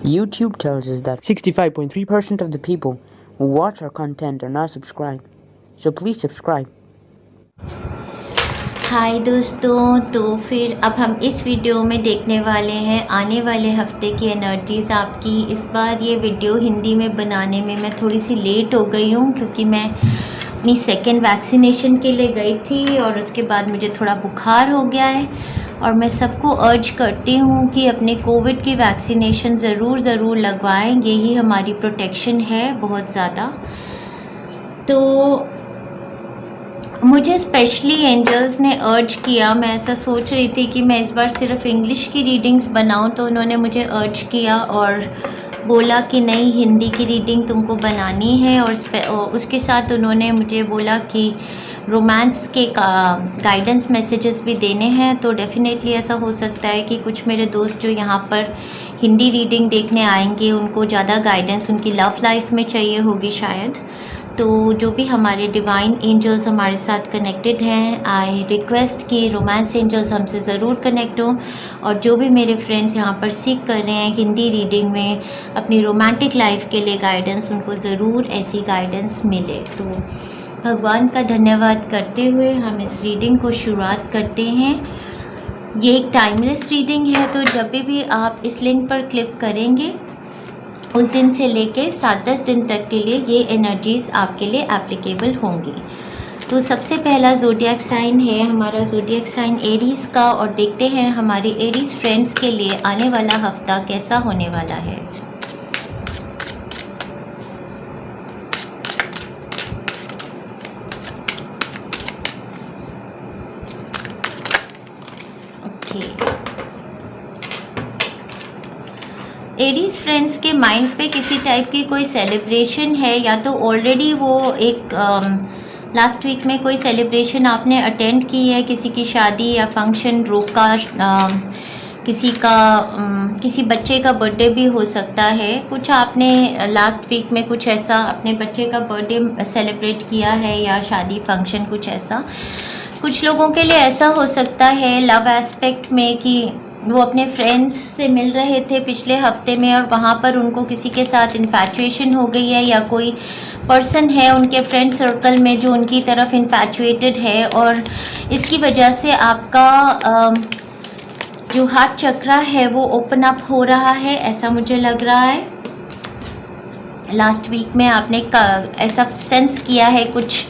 YouTube tells us that 65.3% of the people who watch our content are not subscribed. So please subscribe. हाय दोस्तों, तो फिर अब हम इस वीडियो में देखने वाले हैं आने वाले हफ्ते की एनर्जीज़ आपकी। इस बार ये वीडियो हिंदी में बनाने में मैं थोड़ी सी लेट हो गई हूँ क्योंकि मैं अपनी सेकेंड वैक्सीनेशन के लिए गई थी और उसके बाद मुझे थोड़ा बुखार हो गया है। और मैं सबको अर्ज करती हूँ कि अपने कोविड की वैक्सीनेशन ज़रूर लगवाएं, यही हमारी प्रोटेक्शन है बहुत ज़्यादा। तो मुझे स्पेशली एंजल्स ने अर्ज किया, मैं ऐसा सोच रही थी कि मैं इस बार सिर्फ इंग्लिश की रीडिंग्स बनाऊं, तो उन्होंने मुझे अर्ज किया और बोला कि नहीं, हिंदी की रीडिंग तुमको बनानी है। और उसके साथ उन्होंने मुझे बोला कि रोमांस के गाइडेंस मैसेजेस भी देने हैं। तो डेफिनेटली ऐसा हो सकता है कि कुछ मेरे दोस्त जो यहाँ पर हिंदी रीडिंग देखने आएंगे उनको ज़्यादा गाइडेंस उनकी लव लाइफ में चाहिए होगी शायद। तो जो भी हमारे डिवाइन एंजल्स हमारे साथ कनेक्टेड हैं, आई रिक्वेस्ट कि रोमांस एंजल्स हमसे ज़रूर कनेक्ट हों। और जो भी मेरे फ्रेंड्स यहाँ पर सीख कर रहे हैं हिंदी रीडिंग में अपनी रोमांटिक लाइफ के लिए गाइडेंस, उनको ज़रूर ऐसी गाइडेंस मिले। तो भगवान का धन्यवाद करते हुए हम इस रीडिंग को शुरुआत करते हैं। ये एक टाइमलेस रीडिंग है, तो जब भी आप इस लिंक पर क्लिक करेंगे उस दिन से लेके 7-10 दिन तक के लिए ये एनर्जीज़ आपके लिए एप्लीकेबल होंगी। तो सबसे पहला ज़ोडिएक साइन है हमारा ज़ोडिएक साइन एरीज़ का, और देखते हैं हमारे एरीज़ फ्रेंड्स के लिए आने वाला हफ्ता कैसा होने वाला है। एरीज़ फ्रेंड्स के माइंड पे किसी टाइप की कोई सेलिब्रेशन है, या तो ऑलरेडी वो एक लास्ट वीक में कोई सेलिब्रेशन आपने अटेंड की है, किसी की शादी या फंक्शन रोका, किसी बच्चे का बर्थडे भी हो सकता है। कुछ आपने लास्ट वीक में कुछ ऐसा अपने बच्चे का बर्थडे सेलिब्रेट किया है या शादी फंक्शन कुछ ऐसा। कुछ लोगों के लिए ऐसा हो सकता है लव एस्पेक्ट में कि वो अपने फ्रेंड्स से मिल रहे थे पिछले हफ्ते में और वहाँ पर उनको किसी के साथ इन्फैचुएशन हो गई है, या कोई पर्सन है उनके फ्रेंड सर्कल में जो उनकी तरफ इन्फैचुएटेड है, और इसकी वजह से आपका जो हार्ट चक्रा है वो ओपन अप हो रहा है, ऐसा मुझे लग रहा है। लास्ट वीक में आपने ऐसा सेंस किया है कुछ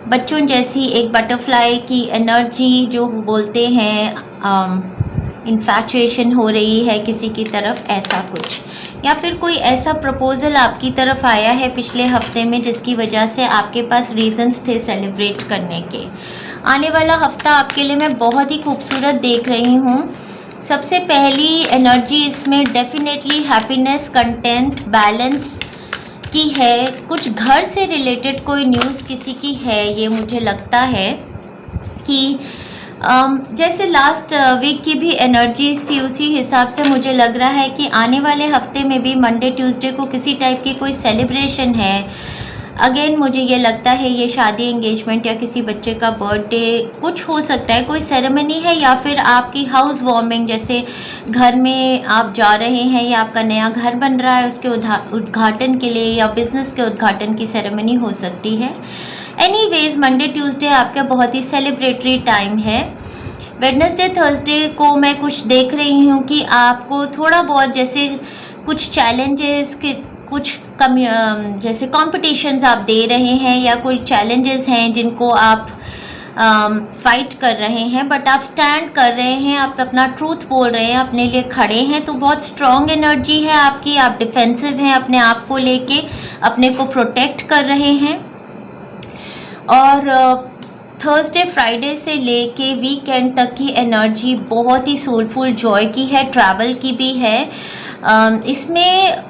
बच्चों जैसी एक बटरफ्लाई की एनर्जी जो बोलते हैं, इन्फैचुएशन हो रही है किसी की तरफ, ऐसा कुछ। या फिर कोई ऐसा प्रपोज़ल आपकी तरफ आया है पिछले हफ्ते में जिसकी वजह से आपके पास रीजंस थे सेलिब्रेट करने के। आने वाला हफ्ता आपके लिए मैं बहुत ही खूबसूरत देख रही हूँ। सबसे पहली एनर्जी इसमें डेफिनेटली हैप्पीनेस, कंटेंट, बैलेंस की है। कुछ घर से रिलेटेड कोई न्यूज़ किसी की है, ये मुझे लगता है कि जैसे लास्ट वीक की भी एनर्जी थी उसी हिसाब से मुझे लग रहा है कि आने वाले हफ्ते में भी मंडे ट्यूसडे को किसी टाइप की कोई सेलिब्रेशन है। अगेन मुझे ये लगता है ये शादी, एंगेजमेंट या किसी बच्चे का बर्थडे कुछ हो सकता है, कोई सेरेमनी है, या फिर आपकी हाउस वार्मिंग, जैसे घर में आप जा रहे हैं या आपका नया घर बन रहा है उसके उद्घाटन के लिए, या बिज़नेस के उद्घाटन की सेरेमनी हो सकती है। एनीवेज मंडे ट्यूसडे आपका बहुत ही सेलिब्रेटरी टाइम है। वेडनेसडे थर्सडे को मैं कुछ देख रही हूँ कि आपको थोड़ा बहुत जैसे कुछ चैलेंजेस के कुछ जैसे कॉम्पिटिशन्स आप दे रहे हैं, या कोई चैलेंजेस हैं जिनको आप फाइट कर रहे हैं, बट आप स्टैंड कर रहे हैं, आप अपना ट्रूथ बोल रहे हैं, अपने लिए खड़े हैं। तो बहुत स्ट्रॉन्ग एनर्जी है आपकी, आप डिफेंसिव हैं, अपने आप को लेके अपने को प्रोटेक्ट कर रहे हैं। और थर्सडे फ्राइडे से लेके वीकेंड तक की एनर्जी बहुत ही सोलफुल जॉय की है, ट्रैवल की भी है। इसमें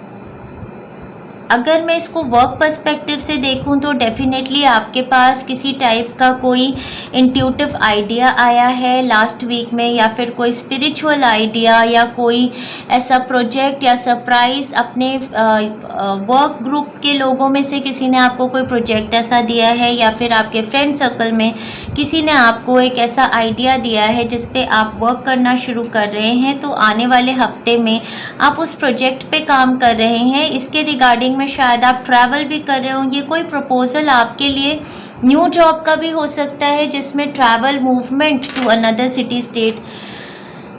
अगर मैं इसको वर्क पर्सपेक्टिव से देखूं तो डेफिनेटली आपके पास किसी टाइप का कोई इंट्यूटिव आइडिया आया है लास्ट वीक में, या फिर कोई स्पिरिचुअल आइडिया या कोई ऐसा प्रोजेक्ट या सरप्राइज़ अपने वर्क ग्रुप के लोगों में से किसी ने आपको कोई प्रोजेक्ट ऐसा दिया है, या फिर आपके फ्रेंड सर्कल में किसी ने आपको एक ऐसा आइडिया दिया है जिस पे आप वर्क करना शुरू कर रहे हैं, तो आने वाले हफ्ते में आप उस प्रोजेक्ट पे काम कर रहे हैं। इसके रिगार्डिंग में शायद आप ट्रैवल भी कर रहे हो। ये कोई प्रपोजल आपके लिए न्यू जॉब का भी हो सकता है जिसमें travel, movement to another city, state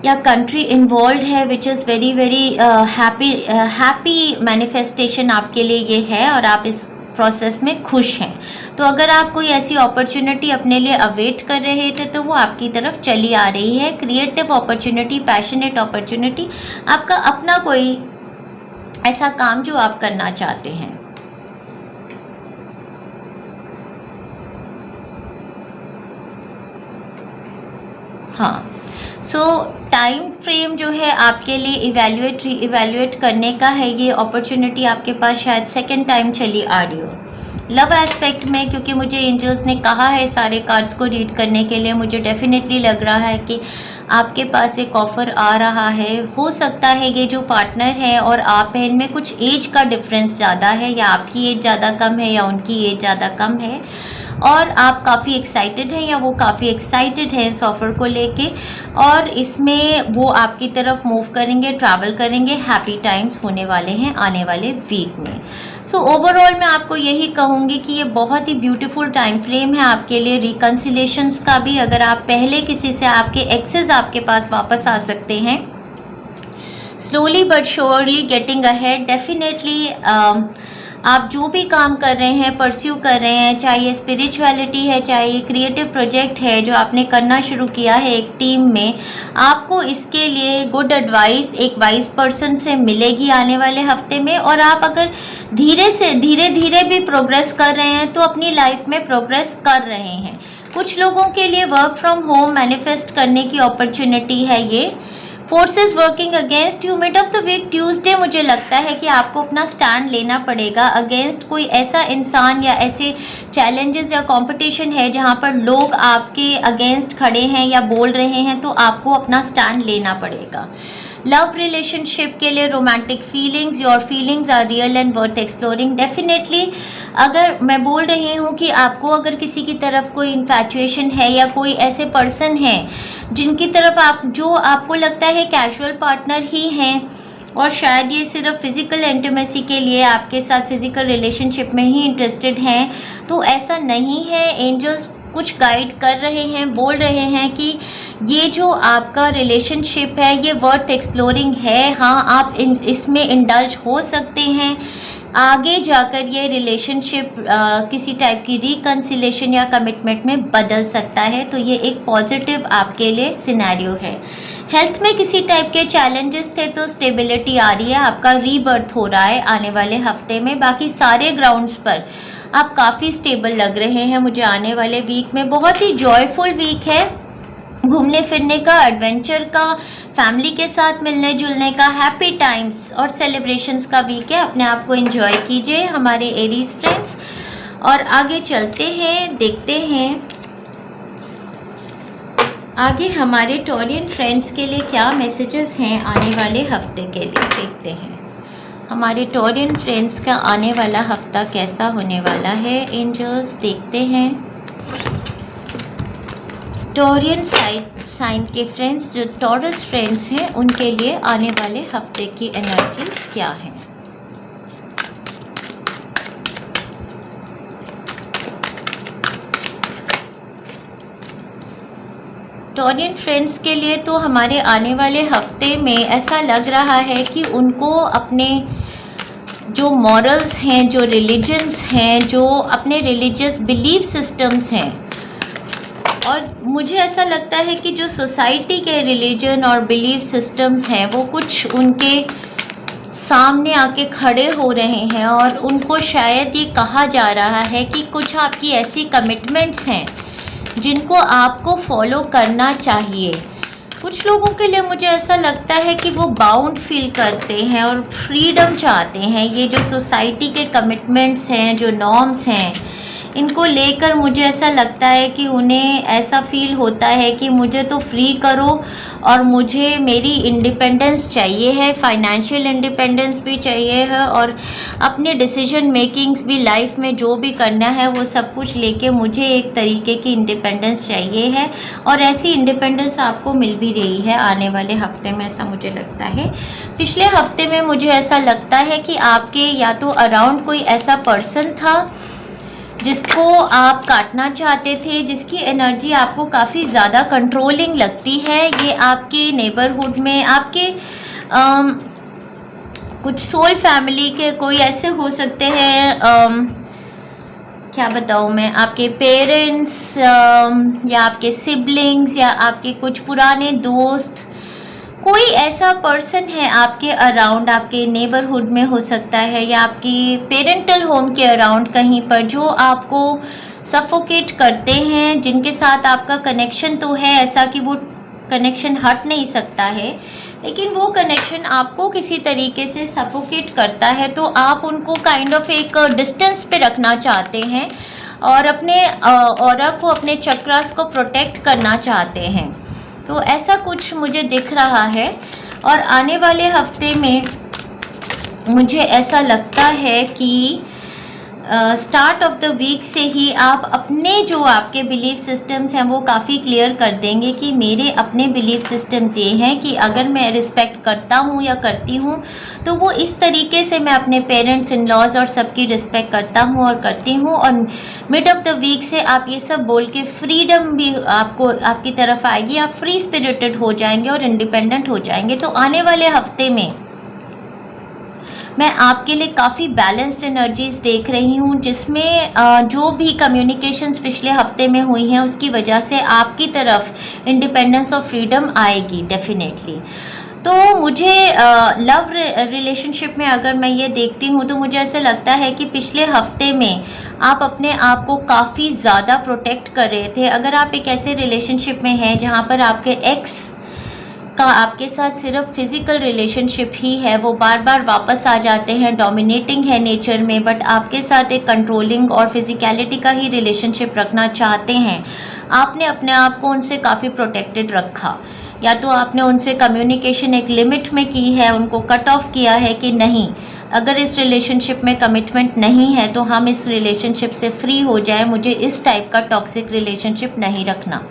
या कंट्री इन्वॉल्व है, which is very very happy manifestation आपके लिए ये है, और आप इस प्रोसेस में खुश हैं। तो अगर आप कोई ऐसी अपॉर्चुनिटी अपने लिए अवेट कर रहे थे तो वो आपकी तरफ चली आ रही है। क्रिएटिव अपॉर्चुनिटी, पैशनेट अपॉर्चुनिटी, आपका अपना कोई ऐसा काम जो आप करना चाहते हैं। हाँ, सो टाइम फ्रेम जो है आपके लिए इवैल्यूएट करने का है। ये अपॉर्चुनिटी आपके पास शायद सेकंड टाइम चली आ रही हो। लव एस्पेक्ट में, क्योंकि मुझे एंजल्स ने कहा है सारे कार्ड्स को रीड करने के लिए, मुझे डेफिनेटली लग रहा है कि आपके पास एक ऑफ़र आ रहा है। हो सकता है ये जो पार्टनर है और आप हैं, इनमें कुछ एज का डिफरेंस ज़्यादा है, या आपकी एज ज़्यादा कम है या उनकी एज ज़्यादा कम है, और आप काफ़ी एक्साइटेड हैं या वो काफ़ी एक्साइटेड है इस ऑफ़र को लेके, और इसमें वो आपकी तरफ मूव करेंगे, ट्रैवल करेंगे। हैप्पी टाइम्स होने वाले हैं आने वाले वीक में। सो ओवरऑल मैं आपको यही कहूँगी कि ये बहुत ही ब्यूटीफुल टाइम फ्रेम है आपके लिए। रिकन्सिलेशंस का भी, अगर आप पहले किसी से, आपके एक्सेस आपके पास वापस आ सकते हैं। Slowly but surely getting ahead. Definitely आप जो भी काम कर रहे हैं, परस्यू कर रहे हैं, चाहे ये स्पिरिचुअलिटी है, चाहे ये क्रिएटिव प्रोजेक्ट है जो आपने करना शुरू किया है एक टीम में, आपको इसके लिए गुड एडवाइस एक वाइज पर्सन से मिलेगी आने वाले हफ्ते में। और आप अगर धीरे धीरे भी प्रोग्रेस कर रहे हैं तो अपनी लाइफ में प्रोग्रेस कर रहे हैं। कुछ लोगों के लिए वर्क फ्रॉम होम मैनिफेस्ट करने की अपॉर्चुनिटी है ये। Forces working against you. Mid of the week Tuesday मुझे लगता है कि आपको अपना स्टैंड लेना पड़ेगा अगेंस्ट कोई ऐसा इंसान या ऐसे चैलेंजेस या कंपटीशन है जहां पर लोग आपके अगेंस्ट खड़े हैं या बोल रहे हैं, तो आपको अपना स्टैंड लेना पड़ेगा। लव रिलेशनशिप के लिए romantic feelings, your feelings are real and worth exploring. Definitely अगर मैं बोल रही हूँ कि आपको अगर किसी की तरफ कोई इन्फैचुएशन है या कोई ऐसे पर्सन है जिनकी तरफ आपको लगता है कैजुअल पार्टनर ही हैं, और शायद ये सिर्फ फिज़िकल इंटीमेसी के लिए आपके साथ फिज़िकल रिलेशनशिप में ही इंटरेस्टेड हैं, तो ऐसा नहीं है। एंजल्स कुछ गाइड कर रहे हैं, बोल रहे हैं कि ये जो आपका रिलेशनशिप है ये वर्थ एक्सप्लोरिंग है। हाँ, आप इसमें इंडल्ज हो सकते हैं। आगे जाकर ये रिलेशनशिप किसी टाइप की रिकन्सिलेशन या कमिटमेंट में बदल सकता है, तो ये एक पॉजिटिव आपके लिए सिनेरियो है। हेल्थ में किसी टाइप के चैलेंजेस थे तो स्टेबिलिटी आ रही है, आपका रीबर्थ हो रहा है आने वाले हफ्ते में। बाकी सारे ग्राउंड्स पर आप काफ़ी स्टेबल लग रहे हैं मुझे आने वाले वीक में। बहुत ही जॉयफुल वीक है, घूमने फिरने का, एडवेंचर का, फैमिली के साथ मिलने जुलने का, हैप्पी टाइम्स और सेलिब्रेशंस का वीक है। अपने आप को एंजॉय कीजिए हमारे एरीज फ्रेंड्स। और आगे चलते हैं, देखते हैं आगे हमारे टॉरियन फ्रेंड्स के लिए क्या मैसेजेस हैं आने वाले हफ्ते के लिए। देखते हैं हमारे टॉरियन फ्रेंड्स का आने वाला हफ्ता कैसा होने वाला है। एंजल्स देखते हैं टॉरियन साइन के फ्रेंड्स, जो टॉरस फ्रेंड्स हैं, उनके लिए आने वाले हफ्ते की एनर्जीज क्या हैं। टॉरियन फ्रेंड्स के लिए तो हमारे आने वाले हफ्ते में ऐसा लग रहा है कि उनको अपने जो मॉरल्स हैं, जो रिलीजन्स हैं, जो अपने रिलीजियस बिलीफ सिस्टम्स हैं, और मुझे ऐसा लगता है कि जो सोसाइटी के रिलीजन और बिलीफ सिस्टम्स हैं वो कुछ उनके सामने आके खड़े हो रहे हैं, और उनको शायद ये कहा जा रहा है कि कुछ आपकी ऐसी कमिटमेंट्स हैं जिनको आपको फॉलो करना चाहिए। कुछ लोगों के लिए मुझे ऐसा लगता है कि वो बाउंड फील करते हैं और फ्रीडम चाहते हैं। ये जो सोसाइटी के कमिटमेंट्स हैं, जो नॉर्म्स हैं, इनको लेकर मुझे ऐसा लगता है कि उन्हें ऐसा फील होता है कि मुझे तो फ्री करो और मुझे मेरी इंडिपेंडेंस चाहिए है, फाइनेंशियल इंडिपेंडेंस भी चाहिए है और अपने डिसीजन मेकिंग्स भी लाइफ में जो भी करना है वो सब कुछ लेके मुझे एक तरीके की इंडिपेंडेंस चाहिए है। और ऐसी इंडिपेंडेंस आपको मिल भी रही है आने वाले हफ्ते में, ऐसा मुझे लगता है। पिछले हफ्ते में मुझे ऐसा लगता है कि आपके या तो अराउंड कोई ऐसा पर्सन था जिसको आप काटना चाहते थे, जिसकी एनर्जी आपको काफ़ी ज़्यादा कंट्रोलिंग लगती है। ये आपके नेबरहुड में आपके कुछ सोल फैमिली के कोई ऐसे हो सकते हैं, क्या बताऊँ मैं, आपके पेरेंट्स या आपके सिबलिंग्स या आपके कुछ पुराने दोस्त, कोई ऐसा पर्सन है आपके अराउंड, आपके नेबरहुड में हो सकता है या आपकी पेरेंटल होम के अराउंड कहीं पर, जो आपको सफोकेट करते हैं, जिनके साथ आपका कनेक्शन तो है, ऐसा कि वो कनेक्शन हट नहीं सकता है, लेकिन वो कनेक्शन आपको किसी तरीके से सफोकेट करता है। तो आप उनको काइंड ऑफ एक डिस्टेंस पे रखना चाहते हैं और अपने ऑरा को, अपने चक्रास को प्रोटेक्ट करना चाहते हैं। तो ऐसा कुछ मुझे दिख रहा है। और आने वाले हफ्ते में मुझे ऐसा लगता है कि स्टार्ट ऑफ द वीक से ही आप अपने जो आपके बिलीफ सिस्टम्स हैं वो काफ़ी क्लियर कर देंगे कि मेरे अपने बिलीफ सिस्टम्स ये हैं कि अगर मैं रिस्पेक्ट करता हूँ या करती हूँ तो वो इस तरीके से मैं अपने पेरेंट्स, इन लॉज और सबकी रिस्पेक्ट करता हूँ और करती हूँ। और मिड ऑफ द वीक से आप ये सब बोल के फ्रीडम भी आपको आपकी तरफ आएगी, आप फ्री स्पिरिटेड हो जाएंगे और इंडिपेंडेंट हो जाएंगे। तो आने वाले हफ्ते में मैं आपके लिए काफ़ी बैलेंस्ड एनर्जीज देख रही हूँ, जिसमें जो भी कम्युनिकेशंस पिछले हफ्ते में हुई हैं उसकी वजह से आपकी तरफ इंडिपेंडेंस और फ्रीडम आएगी डेफिनेटली। तो मुझे लव रिलेशनशिप में अगर मैं ये देखती हूँ तो मुझे ऐसा लगता है कि पिछले हफ्ते में आप अपने आप को काफ़ी ज़्यादा प्रोटेक्ट कर रहे थे। अगर आप एक ऐसे रिलेशनशिप में हैं जहाँ पर आपके एक्स का आपके साथ सिर्फ फिज़िकल रिलेशनशिप ही है, वो बार बार वापस आ जाते हैं, डोमिनेटिंग है नेचर में, बट आपके साथ एक कंट्रोलिंग और फिज़िकलिटी का ही रिलेशनशिप रखना चाहते हैं, आपने अपने आप को उनसे काफ़ी प्रोटेक्टेड रखा, या तो आपने उनसे कम्युनिकेशन एक लिमिट में की है, उनको कट ऑफ किया है कि नहीं, अगर इस रिलेशनशिप में कमिटमेंट नहीं है तो हम इस रिलेशनशिप से फ्री हो जाएं, मुझे इस टाइप का टॉक्सिक रिलेशनशिप नहीं रखना।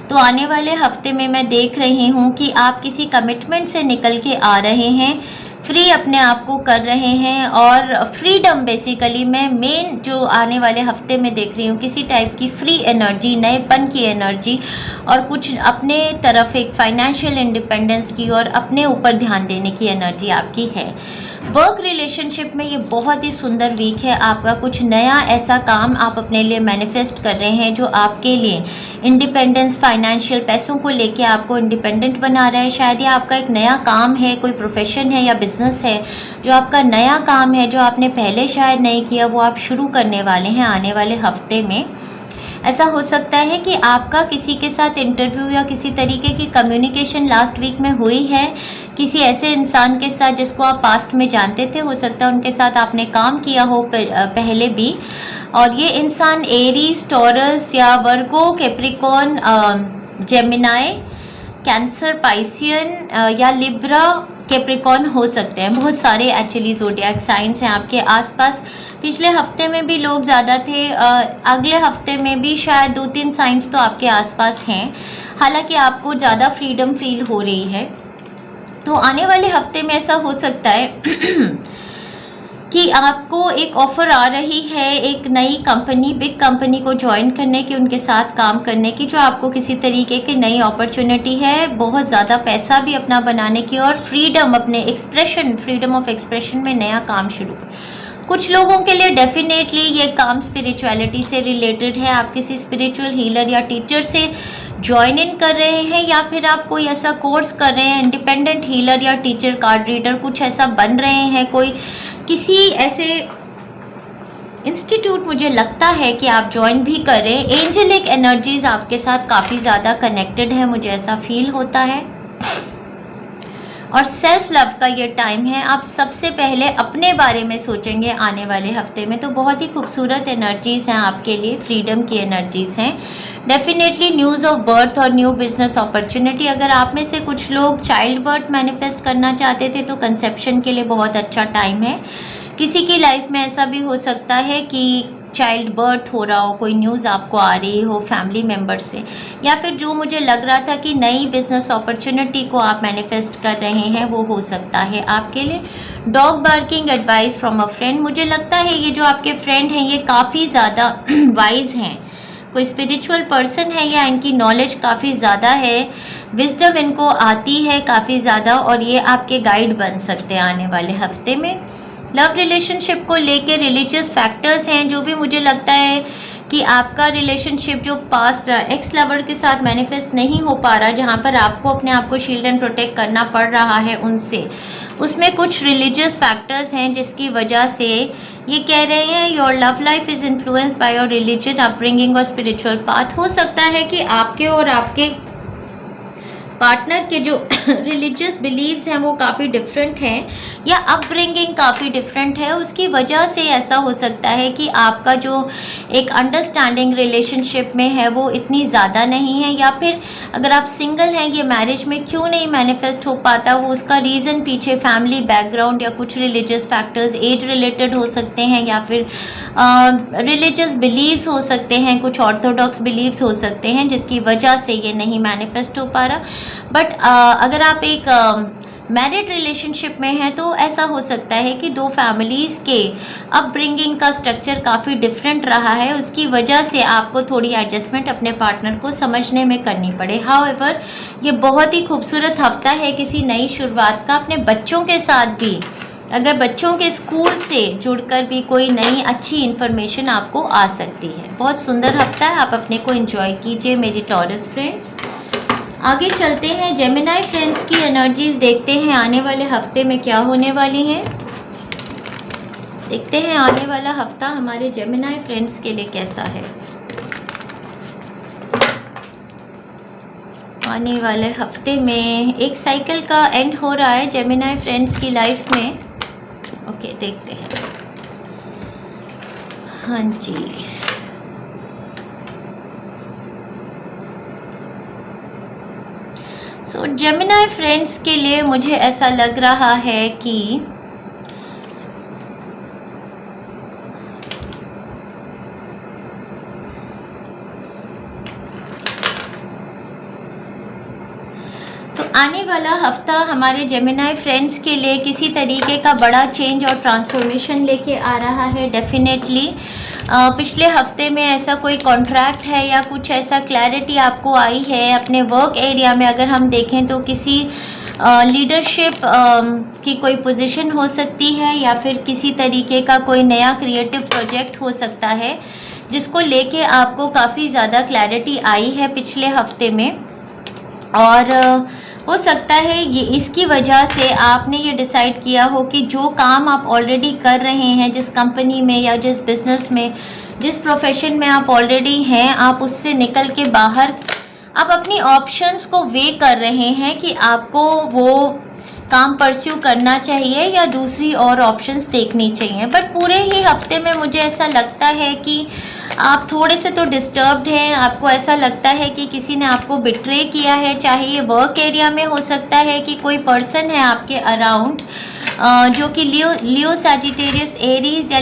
तो आने वाले हफ्ते में मैं देख रही हूँ कि आप किसी कमिटमेंट से निकल के आ रहे हैं, फ्री अपने आप को कर रहे हैं और फ्रीडम बेसिकली मैं मेन जो आने वाले हफ्ते में देख रही हूँ, किसी टाइप की फ्री एनर्जी, नएपन की एनर्जी और कुछ अपने तरफ एक फाइनेंशियल इंडिपेंडेंस की और अपने ऊपर ध्यान देने की एनर्जी आपकी है। वर्क रिलेशनशिप में ये बहुत ही सुंदर वीक है आपका। कुछ नया ऐसा काम आप अपने लिए मैनिफेस्ट कर रहे हैं जो आपके लिए इंडिपेंडेंस, फाइनेंशियल, पैसों को लेके आपको इंडिपेंडेंट बना रहा है। शायद ये आपका एक नया काम है, कोई प्रोफेशन है या बिजनेस है जो आपका नया काम है, जो आपने पहले शायद नहीं किया, वो आप शुरू करने वाले हैं आने वाले हफ्ते में। ऐसा हो सकता है कि आपका किसी के साथ इंटरव्यू या किसी तरीके की कम्युनिकेशन लास्ट वीक में हुई है, किसी ऐसे इंसान के साथ जिसको आप पास्ट में जानते थे, हो सकता है उनके साथ आपने काम किया हो पहले भी, और ये इंसान एरीज, टॉरस या वर्गो, कैप्रिकॉर्न, जेमिनाई, कैंसर, पाइसियन या लिब्रा, कैप्रिकॉर्न हो सकते हैं। बहुत सारे एक्चुअली ज़ोडिएक साइंस हैं आपके आसपास। पिछले हफ्ते में भी लोग ज़्यादा थे, अगले हफ्ते में भी शायद 2-3 साइंस तो आपके आसपास हैं, हालांकि आपको ज़्यादा फ्रीडम फील हो रही है। तो आने वाले हफ्ते में ऐसा हो सकता है कि आपको एक ऑफ़र आ रही है एक नई कंपनी, बिग कंपनी को ज्वाइन करने की, उनके साथ काम करने की, जो आपको किसी तरीके की नई अपॉर्चुनिटी है, बहुत ज़्यादा पैसा भी अपना बनाने की और फ्रीडम, अपने एक्सप्रेशन, फ्रीडम ऑफ एक्सप्रेशन में नया काम शुरू कर। कुछ लोगों के लिए डेफिनेटली ये काम स्पिरिचुअलिटी से रिलेटेड है। आप किसी स्पिरिचुअल हीलर या टीचर से ज्वाइन इन कर रहे हैं या फिर आप कोई ऐसा कोर्स कर रहे हैं, इंडिपेंडेंट हीलर या टीचर, कार्ड रीडर, कुछ ऐसा बन रहे हैं, कोई किसी ऐसे इंस्टीट्यूट मुझे लगता है कि आप ज्वाइन भी करें। एंजेलिक एनर्जीज आपके साथ काफ़ी ज़्यादा कनेक्टेड है, मुझे ऐसा फील होता है। और सेल्फ लव का ये टाइम है। आप सबसे पहले अपने बारे में सोचेंगे आने वाले हफ्ते में, तो बहुत ही खूबसूरत एनर्जीज़ हैं आपके लिए, फ्रीडम की एनर्जीज़ हैं। डेफिनेटली न्यूज़ ऑफ बर्थ और न्यू बिजनेस अपॉर्चुनिटी। अगर आप में से कुछ लोग चाइल्ड बर्थ मैनिफेस्ट करना चाहते थे तो कंसेप्शन के लिए बहुत अच्छा टाइम है। किसी की लाइफ में ऐसा भी हो सकता है कि चाइल्ड बर्थ हो रहा हो, कोई न्यूज़ आपको आ रही हो फैमिली मेम्बर से, या फिर जो मुझे लग रहा था कि नई बिजनेस अपॉर्चुनिटी को आप मैनिफेस्ट कर रहे हैं वो हो सकता है आपके लिए। Dog barking advice from a friend. मुझे लगता है ये जो आपके फ्रेंड हैं ये काफ़ी ज़्यादा वाइज हैं, कोई स्पिरिचुअल पर्सन है या इनकी नॉलेज काफ़ी ज़्यादा है, विजडम इनको आती है काफ़ी ज़्यादा, और ये आपके गाइड बन सकते हैं आने वाले हफ्ते में। लव रिलेशनशिप को लेके रिलीजियस फैक्टर्स हैं, जो भी मुझे लगता है कि आपका रिलेशनशिप जो पास्ट एक्स लवर के साथ मैनिफेस्ट नहीं हो पा रहा, जहाँ पर आपको अपने आप को शील्ड एंड प्रोटेक्ट करना पड़ रहा है उनसे, उसमें कुछ रिलीजियस फैक्टर्स हैं जिसकी वजह से ये कह रहे हैं your love life is influenced by your religion upbringing और स्पिरिचुअल पाथ। हो सकता है कि आपके और आपके पार्टनर के जो रिलीजियस बिलीव्स हैं वो काफ़ी डिफरेंट हैं, या अपब्रिंगिंग काफ़ी डिफरेंट है, उसकी वजह से ऐसा हो सकता है कि आपका जो एक अंडरस्टैंडिंग रिलेशनशिप में है वो इतनी ज़्यादा नहीं है, या फिर अगर आप सिंगल हैं ये मैरिज में क्यों नहीं मैनिफेस्ट हो पाता, वो उसका रीज़न पीछे फैमिली बैकग्राउंड या कुछ रिलीजियस फैक्टर्स एज रिलेटेड हो सकते हैं, या फिर रिलीजियस बिलीव्स हो सकते हैं, कुछ ऑर्थोडॉक्स बिलीव्स हो सकते हैं जिसकी वजह से ये नहीं मैनिफेस्ट हो पा रहा। बट अगर आप एक मैरिड रिलेशनशिप में हैं तो ऐसा हो सकता है कि दो फैमिलीज़ के अपब्रिंगिंग का स्ट्रक्चर काफ़ी डिफरेंट रहा है, उसकी वजह से आपको थोड़ी एडजस्टमेंट अपने पार्टनर को समझने में करनी पड़े। हाउएवर ये बहुत ही खूबसूरत हफ्ता है किसी नई शुरुआत का। अपने बच्चों के साथ भी, अगर बच्चों के स्कूल से जुड़कर भी कोई नई अच्छी इन्फॉर्मेशन आपको आ सकती है। बहुत सुंदर हफ्ता है, आप अपने को एंजॉय कीजिए मेरी टॉरस फ्रेंड्स। आगे चलते हैं, जेमिनाई फ्रेंड्स की एनर्जीज देखते हैं आने वाले हफ्ते में क्या होने वाली हैं। देखते हैं आने वाला हफ्ता हमारे जेमिनाई फ्रेंड्स के लिए कैसा है। आने वाले हफ्ते में एक साइकिल का एंड हो रहा है जेमिनाई फ्रेंड्स की लाइफ में। ओके, देखते हैं। हाँ जी, सो जेमिनाई फ्रेंड्स के लिए मुझे ऐसा लग रहा है कि तो आने वाला हफ्ता हमारे जेमिनाई फ्रेंड्स के लिए किसी तरीके का बड़ा चेंज और ट्रांसफॉर्मेशन लेके आ रहा है। डेफिनेटली पिछले हफ्ते में ऐसा कोई कॉन्ट्रैक्ट है या कुछ ऐसा क्लैरिटी आपको आई है अपने वर्क एरिया में। अगर हम देखें तो किसी लीडरशिप की कोई पोजीशन हो सकती है, या फिर किसी तरीके का कोई नया क्रिएटिव प्रोजेक्ट हो सकता है जिसको लेके आपको काफ़ी ज़्यादा क्लैरिटी आई है पिछले हफ्ते में। और हो सकता है ये इसकी वजह से आपने ये डिसाइड किया हो कि जो काम आप ऑलरेडी कर रहे हैं, जिस कंपनी में या जिस बिज़नेस में, जिस प्रोफेशन में आप ऑलरेडी हैं, आप उससे निकल के बाहर आप अपनी ऑप्शंस को वे कर रहे हैं कि आपको वो काम परस्यू करना चाहिए या दूसरी और ऑप्शंस देखनी चाहिए। बट पूरे ही हफ्ते में मुझे ऐसा लगता है कि आप थोड़े से तो डिस्टर्ब्ड हैं। आपको ऐसा लगता है कि किसी ने आपको बिट्रे किया है, चाहे ये वर्क एरिया में हो सकता है कि कोई पर्सन है आपके अराउंड जो कि लियो सैजिटेरियस एरीज या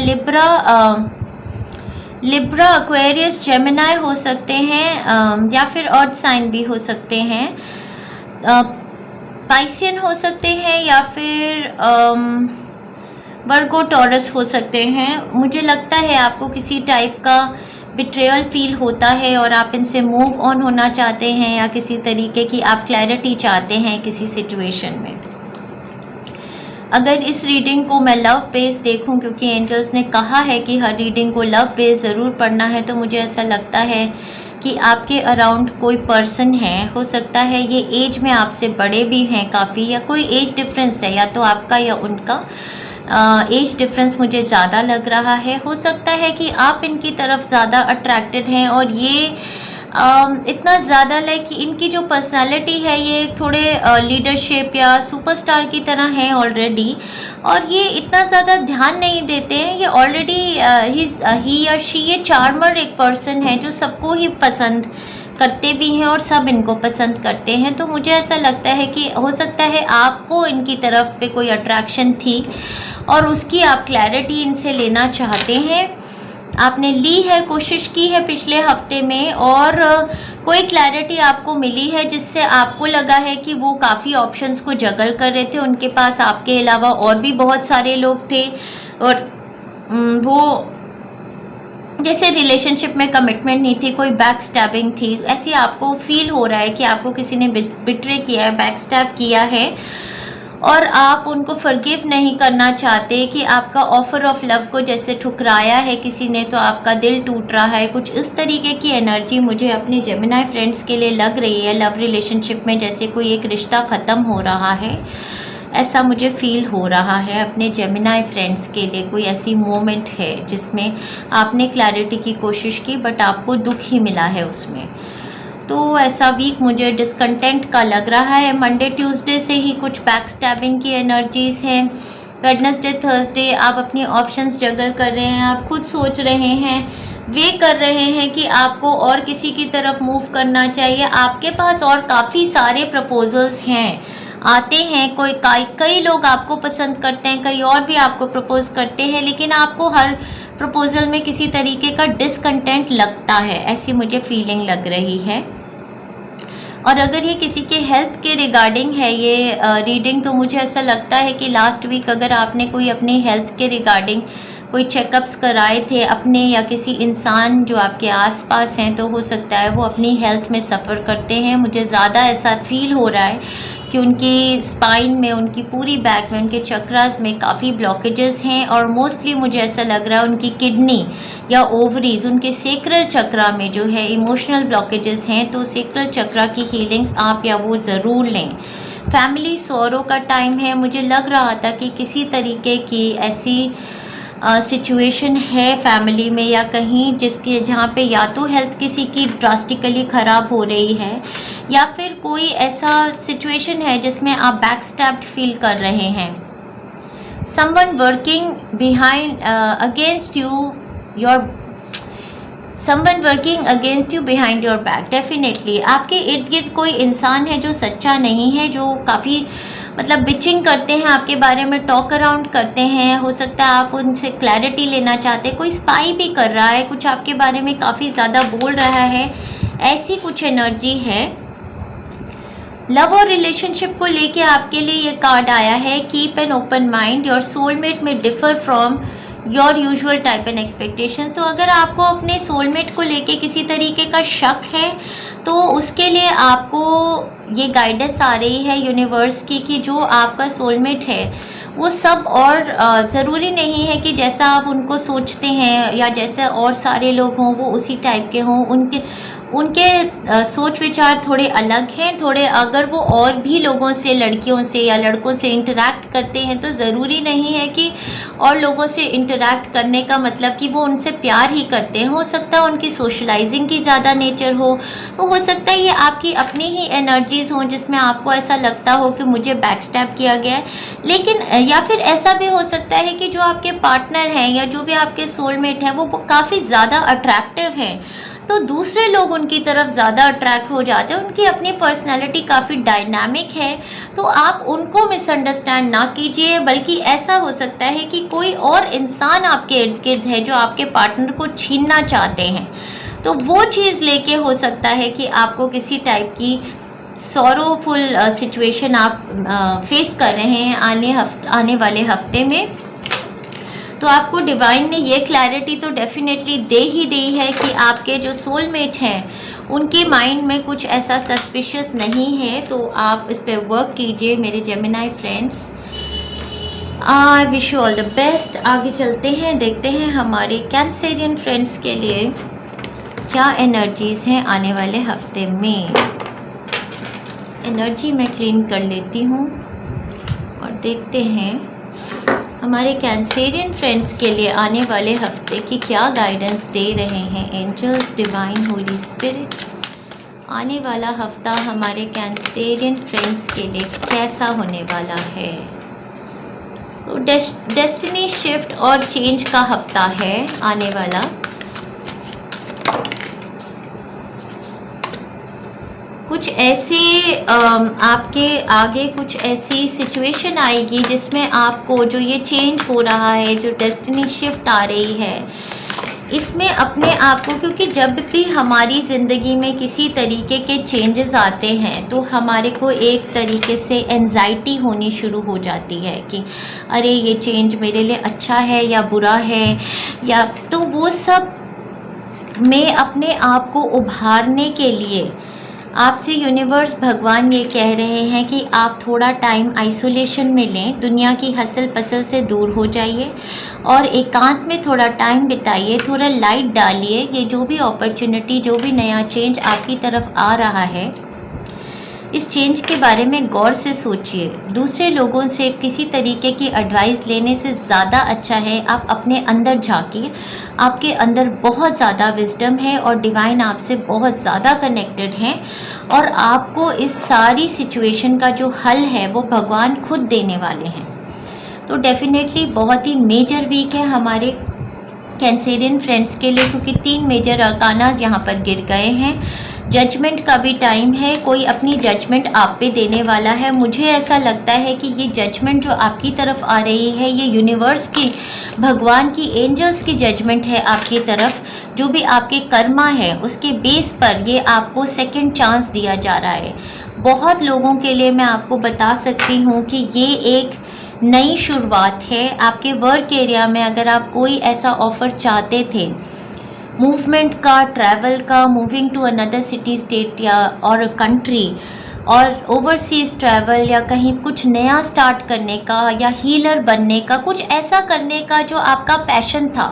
लिब्रा एक्वेरियस जेमिनाई हो सकते हैं, या फिर अर्थ साइन भी हो सकते हैं, पाइसियन हो सकते हैं, या फिर वर्गो टॉरस हो सकते हैं। मुझे लगता है आपको किसी टाइप का बिट्रेयल फील होता है और आप इनसे मूव ऑन होना चाहते हैं, या किसी तरीके की आप क्लैरिटी चाहते हैं किसी सिचुएशन में। अगर इस रीडिंग को मैं लव बेस देखूं, क्योंकि एंजल्स ने कहा है कि हर रीडिंग को लव बेस ज़रूर पढ़ना है, तो मुझे ऐसा लगता है कि आपके अराउंड कोई पर्सन है, हो सकता है ये एज में आपसे बड़े भी हैं काफ़ी, या कोई एज डिफरेंस है, या तो आपका या उनका एज डिफरेंस मुझे ज़्यादा लग रहा है। हो सकता है कि आप इनकी तरफ ज़्यादा अट्रैक्टेड हैं और ये इतना ज़्यादा लाइक इनकी जो पर्सनालिटी है ये थोड़े लीडरशिप या सुपरस्टार की तरह है ऑलरेडी, और ये इतना ज़्यादा ध्यान नहीं देते हैं। ये ऑलरेडी ही या शी ये चार्मर एक पर्सन है जो सबको ही पसंद करते भी हैं और सब इनको पसंद करते हैं। तो मुझे ऐसा लगता है कि हो सकता है आपको इनकी तरफ पे कोई अट्रैक्शन थी और उसकी आप क्लैरिटी इनसे लेना चाहते हैं। आपने ली है, कोशिश की है पिछले हफ्ते में, और कोई क्लैरिटी आपको मिली है जिससे आपको लगा है कि वो काफ़ी ऑप्शंस को जगल कर रहे थे। उनके पास आपके अलावा और भी बहुत सारे लोग थे, और वो जैसे रिलेशनशिप में कमिटमेंट नहीं थी, कोई बैक स्टैबिंग थी, ऐसी आपको फील हो रहा है कि आपको किसी ने बिट्रे किया है, बैक स्टैब किया है, और आप उनको फॉरगिव नहीं करना चाहते कि आपका ऑफ़र ऑफ लव को जैसे ठुकराया है किसी ने तो आपका दिल टूट रहा है। कुछ इस तरीके की एनर्जी मुझे अपने जेमिनी फ्रेंड्स के लिए लग रही है। लव रिलेशनशिप में जैसे कोई एक रिश्ता ख़त्म हो रहा है, ऐसा मुझे फ़ील हो रहा है अपने जेमिनी फ्रेंड्स के लिए। कोई ऐसी मोमेंट है जिसमें आपने क्लैरिटी की कोशिश की बट आपको दुख ही मिला है उसमें। तो ऐसा वीक मुझे डिसकंटेंट का लग रहा है। मंडे ट्यूसडे से ही कुछ बैक स्टैबिंग की एनर्जीज़ हैं। वेडनेसडे थर्सडे आप अपनी ऑप्शंस जगल कर रहे हैं, आप खुद सोच रहे हैं, वे कर रहे हैं कि आपको और किसी की तरफ मूव करना चाहिए। आपके पास और काफ़ी सारे प्रपोजल्स हैं, आते हैं। कई लोग आपको पसंद करते हैं, कई और भी आपको प्रपोज करते हैं, लेकिन आपको हर प्रपोजल में किसी तरीके का डिसकंटेंट लगता है, ऐसी मुझे फीलिंग लग रही है। और अगर ये किसी के हेल्थ के रिगार्डिंग है ये रीडिंग, तो मुझे ऐसा लगता है कि लास्ट वीक अगर आपने कोई अपनी हेल्थ के रिगार्डिंग कोई चेकअप्स कराए थे अपने या किसी इंसान जो आपके आसपास हैं, तो हो सकता है वो अपनी हेल्थ में सफ़र करते हैं। मुझे ज़्यादा ऐसा फील हो रहा है कि उनकी स्पाइन में, उनकी पूरी बैक में, उनके चक्रास में काफ़ी ब्लॉकेजेस हैं, और मोस्टली मुझे ऐसा लग रहा है उनकी किडनी या ओवरीज, उनके सेक्रल चक्रा में जो है इमोशनल ब्लॉकेजेस हैं। तो सेक्रल चक्रा की हीलिंग्स आप या वो ज़रूर लें। फैमिली सोरो का टाइम है। मुझे लग रहा था कि किसी तरीके की ऐसी सिचुएशन है फैमिली में या कहीं जिसके जहाँ पे या तो हेल्थ किसी की ड्रास्टिकली ख़राब हो रही है, या फिर कोई ऐसा सिचुएशन है जिसमें आप बैकस्टैब्ड फील कर रहे हैं। Someone working behind against you behind your back. Definitely आपके इर्द गिर्द कोई इंसान है जो सच्चा नहीं है, जो काफ़ी मतलब बिचिंग करते हैं आपके बारे में, टॉक अराउंड करते हैं। हो सकता है आप उनसे क्लैरिटी लेना चाहते हैं। कोई स्पाई भी कर रहा है, कुछ आपके बारे में काफ़ी ज़्यादा बोल रहा है, ऐसी कुछ एनर्जी है। लव और रिलेशनशिप को लेके आपके लिए ये कार्ड आया है, keep an open mind, your soulmate may differ from your usual type and expectations. तो अगर आपको अपने सोलमेट को लेके किसी तरीके का शक है, तो उसके लिए आपको ये गाइडेंस आ रही है यूनिवर्स की कि जो आपका सोलमेट है वो सब और ज़रूरी नहीं है कि जैसा आप उनको सोचते हैं या जैसे और सारे लोग हों वो उसी टाइप के हों। उनके सोच विचार थोड़े अलग हैं। थोड़े अगर वो और भी लोगों से, लड़कियों से या लड़कों से इंटरैक्ट करते हैं, तो ज़रूरी नहीं है कि और लोगों से इंटरैक्ट करने का मतलब कि वो उनसे प्यार ही करते हैं। हो सकता है उनकी सोशलाइजिंग की ज़्यादा नेचर हो सकता है ये आपकी अपनी ही एनर्जीज़ हों जिसमें आपको ऐसा लगता हो कि मुझे बैकस्टैब किया गया है। लेकिन या फिर ऐसा भी हो सकता है कि जो आपके पार्टनर हैं या जो भी आपके सोलमेट हैं वो काफ़ी ज़्यादा अट्रैक्टिव हैं, तो दूसरे लोग उनकी तरफ ज़्यादा अट्रैक्ट हो जाते हैं। उनकी अपनी पर्सनैलिटी काफ़ी डायनामिक है, तो आप उनको मिसअंडरस्टैंड ना कीजिए, बल्कि ऐसा हो सकता है कि कोई और इंसान आपके इर्द गिर्द है जो आपके पार्टनर को छीनना चाहते हैं। तो वो चीज़ लेके हो सकता है कि आपको किसी टाइप की सॉरोफुल सिचुएशन आप फेस कर रहे हैं आने वाले हफ्ते में। तो आपको डिवाइन ने ये क्लैरिटी तो डेफिनेटली दे ही दी है कि आपके जो सोलमेट हैं उनके माइंड में कुछ ऐसा सस्पिशियस नहीं है। तो आप इस पर वर्क कीजिए मेरे Gemini friends. I wish you all the best. आगे चलते हैं, देखते हैं हमारे कैंसेरियन फ्रेंड्स के लिए क्या एनर्जीज़ हैं आने वाले हफ्ते में। एनर्जी मैं क्लीन कर लेती हूँ और देखते हैं हमारे कैंसेरियन फ्रेंड्स के लिए आने वाले हफ्ते की क्या गाइडेंस दे रहे हैं एंजल्स, डिवाइन, होली स्पिरिट्स। आने वाला हफ्ता हमारे कैंसेरियन फ्रेंड्स के लिए कैसा होने वाला है। तो डेस्टिनी शिफ्ट और चेंज का हफ्ता है आने वाला। कुछ ऐसे आपके आगे कुछ ऐसी सिचुएशन आएगी जिसमें आपको जो ये चेंज हो रहा है, जो डेस्टिनी शिफ्ट आ रही है, इसमें अपने आप को, क्योंकि जब भी हमारी ज़िंदगी में किसी तरीके के चेंजेस आते हैं तो हमारे को एक तरीके से एंजाइटी होनी शुरू हो जाती है कि अरे ये चेंज मेरे लिए अच्छा है या बुरा है, या तो वो सब में अपने आप को उभारने के लिए आपसे यूनिवर्स भगवान ये कह रहे हैं कि आप थोड़ा टाइम आइसोलेशन में लें, दुनिया की हसल पसल से दूर हो जाइए और एकांत में थोड़ा टाइम बिताइए, थोड़ा लाइट डालिए। ये जो भी अपॉर्चुनिटी, जो भी नया चेंज आपकी तरफ आ रहा है, इस चेंज के बारे में गौर से सोचिए। दूसरे लोगों से किसी तरीके की एडवाइस लेने से ज़्यादा अच्छा है आप अपने अंदर झांकिए। आपके अंदर बहुत ज़्यादा विजडम है और डिवाइन आपसे बहुत ज़्यादा कनेक्टेड हैं और आपको इस सारी सिचुएशन का जो हल है वो भगवान खुद देने वाले हैं। तो डेफिनेटली बहुत ही मेजर वीक है हमारे कैंसेरियन फ्रेंड्स के लिए, क्योंकि 3 मेजर अरकानाज यहाँ पर गिर गए हैं। जजमेंट का भी टाइम है, कोई अपनी जजमेंट आप पे देने वाला है। मुझे ऐसा लगता है कि ये जजमेंट जो आपकी तरफ आ रही है, ये यूनिवर्स की, भगवान की, एंजल्स की जजमेंट है आपकी तरफ। जो भी आपके कर्मा है उसके बेस पर ये आपको सेकंड चांस दिया जा रहा है। बहुत लोगों के लिए मैं आपको बता सकती हूँ कि ये एक नई शुरुआत है आपके वर्क एरिया में। अगर आप कोई ऐसा ऑफ़र चाहते थे मूवमेंट का, ट्रैवल का, moving to another city, state या और कंट्री, और ओवरसीज़ ट्रैवल, या कहीं कुछ नया स्टार्ट करने का, या हीलर बनने का, कुछ ऐसा करने का जो आपका पैशन था,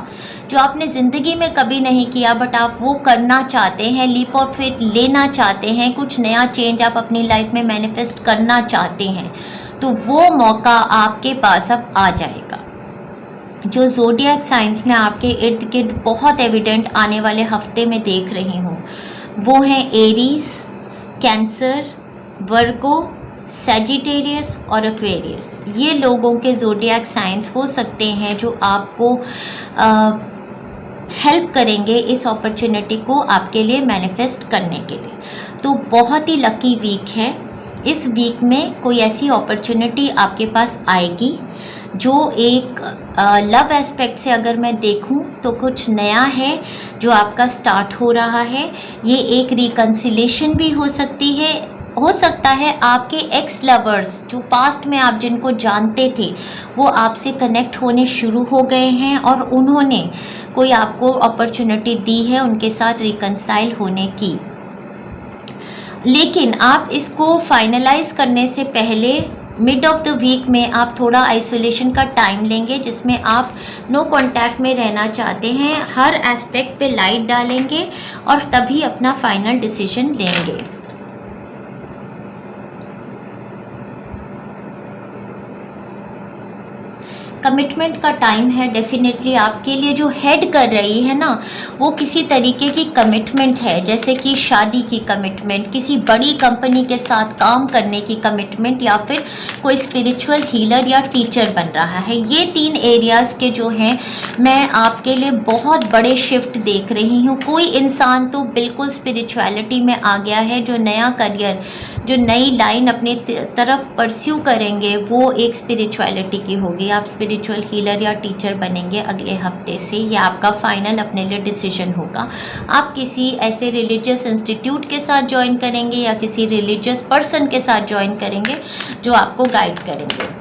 जो आपने ज़िंदगी में कभी नहीं किया बट आप वो करना चाहते हैं, लीप ऑफ फेथ लेना चाहते हैं, कुछ नया चेंज आप अपनी लाइफ में मैनिफेस्ट करना चाहते हैं, तो वो मौका आपके पास अब आ जाएगा। जो ज़ोडिएक साइंस में आपके इर्द गिर्द बहुत एविडेंट आने वाले हफ्ते में देख रही हूँ वो हैं एरीज, कैंसर, वर्गो, सैजिटेरियस और एक्वेरियस। ये लोगों के ज़ोडिएक साइंस हो सकते हैं जो आपको हेल्प करेंगे इस अपॉर्चुनिटी को आपके लिए मैनिफेस्ट करने के लिए। तो बहुत ही लकी वीक है। इस वीक में कोई ऐसी अपॉर्चुनिटी आपके पास आएगी जो एक लव एस्पेक्ट से अगर मैं देखूं तो कुछ नया है जो आपका स्टार्ट हो रहा है। ये एक रिकन्सिलेशन भी हो सकती है, हो सकता है आपके एक्स लवर्स जो पास्ट में आप जिनको जानते थे वो आपसे कनेक्ट होने शुरू हो गए हैं और उन्होंने कोई आपको अपॉर्चुनिटी दी है उनके साथ रिकन्साइल होने की। लेकिन आप इसको फाइनलाइज करने से पहले मिड ऑफ द वीक में आप थोड़ा आइसोलेशन का टाइम लेंगे जिसमें आप नो कांटेक्ट में रहना चाहते हैं, हर एस्पेक्ट पे लाइट डालेंगे और तभी अपना फाइनल डिसीजन लेंगे। कमिटमेंट का टाइम है डेफिनेटली आपके लिए। जो हेड कर रही है ना वो किसी तरीके की कमिटमेंट है, जैसे कि शादी की कमिटमेंट, किसी बड़ी कंपनी के साथ काम करने की कमिटमेंट, या फिर कोई स्पिरिचुअल हीलर या टीचर बन रहा है। ये 3 एरियाज़ के जो हैं मैं आपके लिए बहुत बड़े शिफ्ट देख रही हूँ। कोई इंसान तो बिल्कुल स्पिरिचुअलिटी में आ गया है, जो नया करियर, जो नई लाइन अपने तरफ परस्यू करेंगे वो एक स्पिरिचुअलिटी की होगी। आप स्पिरिचुअल हीलर या टीचर बनेंगे अगले हफ्ते से, यह आपका फाइनल अपने लिए डिसीजन होगा। आप किसी ऐसे रिलीजियस इंस्टीट्यूट के साथ ज्वाइन करेंगे या किसी रिलीजियस पर्सन के साथ ज्वाइन करेंगे जो आपको गाइड करेंगे।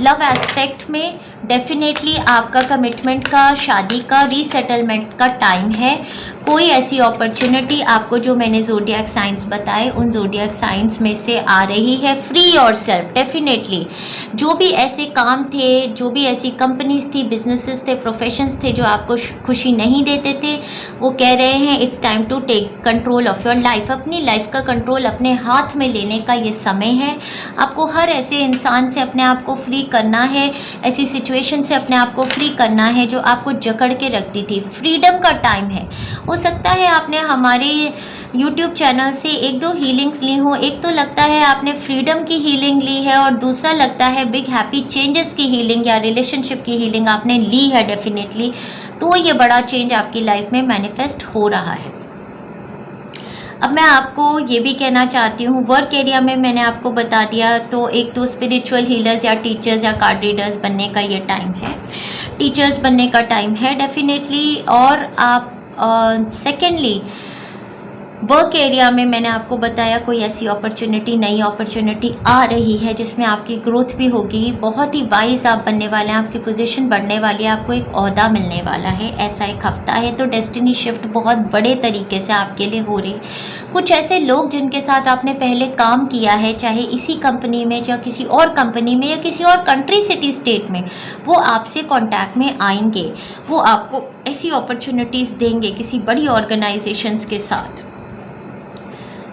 लव एस्पेक्ट में डेफिनेटली आपका कमिटमेंट का, शादी का, रीसेटलमेंट का टाइम है। कोई ऐसी अपॉर्चुनिटी आपको जो मैंने ज़ोडिएक साइंस बताए उन ज़ोडिएक साइंस में से आ रही है। Free yourself definitely. जो भी ऐसे काम थे, जो भी ऐसी कंपनीज थी, बिजनेसेस थे, प्रोफेशंस थे जो आपको खुशी नहीं देते थे, वो कह रहे हैं it's time to take control of your life. अपनी लाइफ का कंट्रोल अपने हाथ में लेने का ये समय है। आपको हर ऐसे इंसान से अपने आप को फ्री करना है, ऐसी सिचुएशन से अपने आप को फ्री करना है जो आपको जकड़ के रखती थी। फ्रीडम का टाइम है। हो सकता है आपने हमारे YouTube चैनल से 1-2 हीलिंग्स ली हो। एक तो लगता है आपने फ्रीडम की हीलिंग ली है और दूसरा लगता है बिग हैप्पी चेंजेस की हीलिंग या रिलेशनशिप की हीलिंग आपने ली है डेफिनेटली। तो ये बड़ा चेंज आपकी लाइफ में मैनिफेस्ट हो रहा है। अब मैं आपको ये भी कहना चाहती हूँ, वर्क एरिया में मैंने आपको बता दिया, तो एक तो स्पिरिचुअल हीलर्स या टीचर्स या कार्ड रीडर्स बनने का ये टाइम है, टीचर्स बनने का टाइम है डेफिनेटली। और आप सेकेंडली वर्क एरिया में मैंने आपको बताया कोई ऐसी अपॉर्चुनिटी, नई अपॉर्चुनिटी आ रही है जिसमें आपकी ग्रोथ भी होगी, बहुत ही वाइज आप बनने वाले हैं, आपकी पोजीशन बढ़ने वाली है, आपको एक ओहदा मिलने वाला है, ऐसा एक हफ्ता है। तो डेस्टिनी शिफ्ट बहुत बड़े तरीके से आपके लिए हो रही। कुछ ऐसे लोग जिनके साथ आपने पहले काम किया है, चाहे इसी कंपनी में या किसी और कंपनी में या किसी और कंट्री, सिटी, स्टेट में, वो आपसे कॉन्टैक्ट में आएंगे, वो आपको ऐसी अपॉर्चुनिटीज़ देंगे किसी बड़ी ऑर्गेनाइजेशंस के साथ।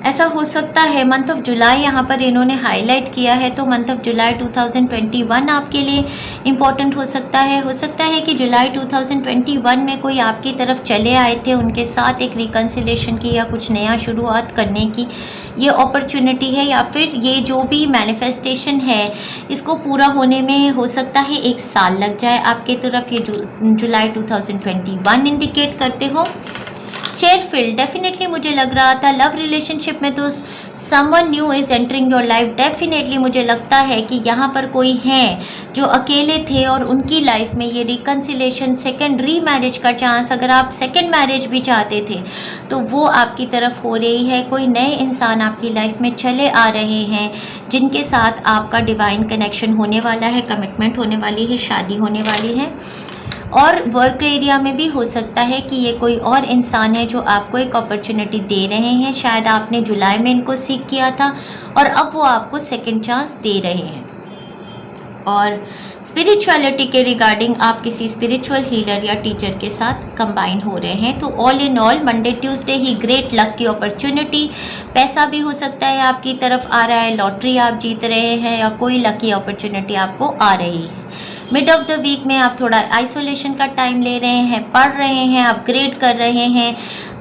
ऐसा हो सकता है मंथ ऑफ जुलाई यहाँ पर इन्होंने हाईलाइट किया है, तो मंथ ऑफ जुलाई 2021 आपके लिए इम्पॉर्टेंट हो सकता है। हो सकता है कि जुलाई 2021 में कोई आपकी तरफ चले आए थे, उनके साथ एक रिकन्सिलेशन की या कुछ नया शुरुआत करने की ये अपॉर्चुनिटी है, या फिर ये जो भी मैनिफेस्टेशन है इसको पूरा होने में हो सकता है 1 साल लग जाए आपके तरफ। ये जुलाई 2021 इंडिकेट करते हो। चेयरफुल डेफिनेटली मुझे लग रहा था लव रिलेशनशिप में तो someone new is entering your life. Definitely मुझे लगता है कि यहाँ पर कोई है जो अकेले थे और उनकी लाइफ में ये रिकन्सिलेशन, सेकंड रीमैरिज का चांस, अगर आप सेकंड मैरिज भी चाहते थे तो वो आपकी तरफ हो रही है। कोई नए इंसान आपकी लाइफ में चले आ रहे हैं जिनके साथ आपका डिवाइन कनेक्शन होने वाला है, कमिटमेंट होने वाली है, शादी होने वाली है। और वर्क एरिया में भी हो सकता है कि ये कोई और इंसान है जो आपको एक अपॉर्चुनिटी दे रहे हैं। शायद आपने जुलाई में इनको सीख किया था और अब वो आपको सेकंड चांस दे रहे हैं। और स्पिरिचुअलिटी के रिगार्डिंग आप किसी स्पिरिचुअल हीलर या टीचर के साथ कंबाइन हो रहे हैं। तो all in all Monday Tuesday he great luck की अपॉर्चुनिटी, पैसा भी हो सकता है आपकी तरफ आ रहा है, लॉटरी आप जीत रहे हैं या कोई लकी अपॉर्चुनिटी आपको आ रही है। मिड ऑफ द वीक में आप थोड़ा आइसोलेशन का टाइम ले रहे हैं, पढ़ रहे हैं, अपग्रेड कर रहे हैं,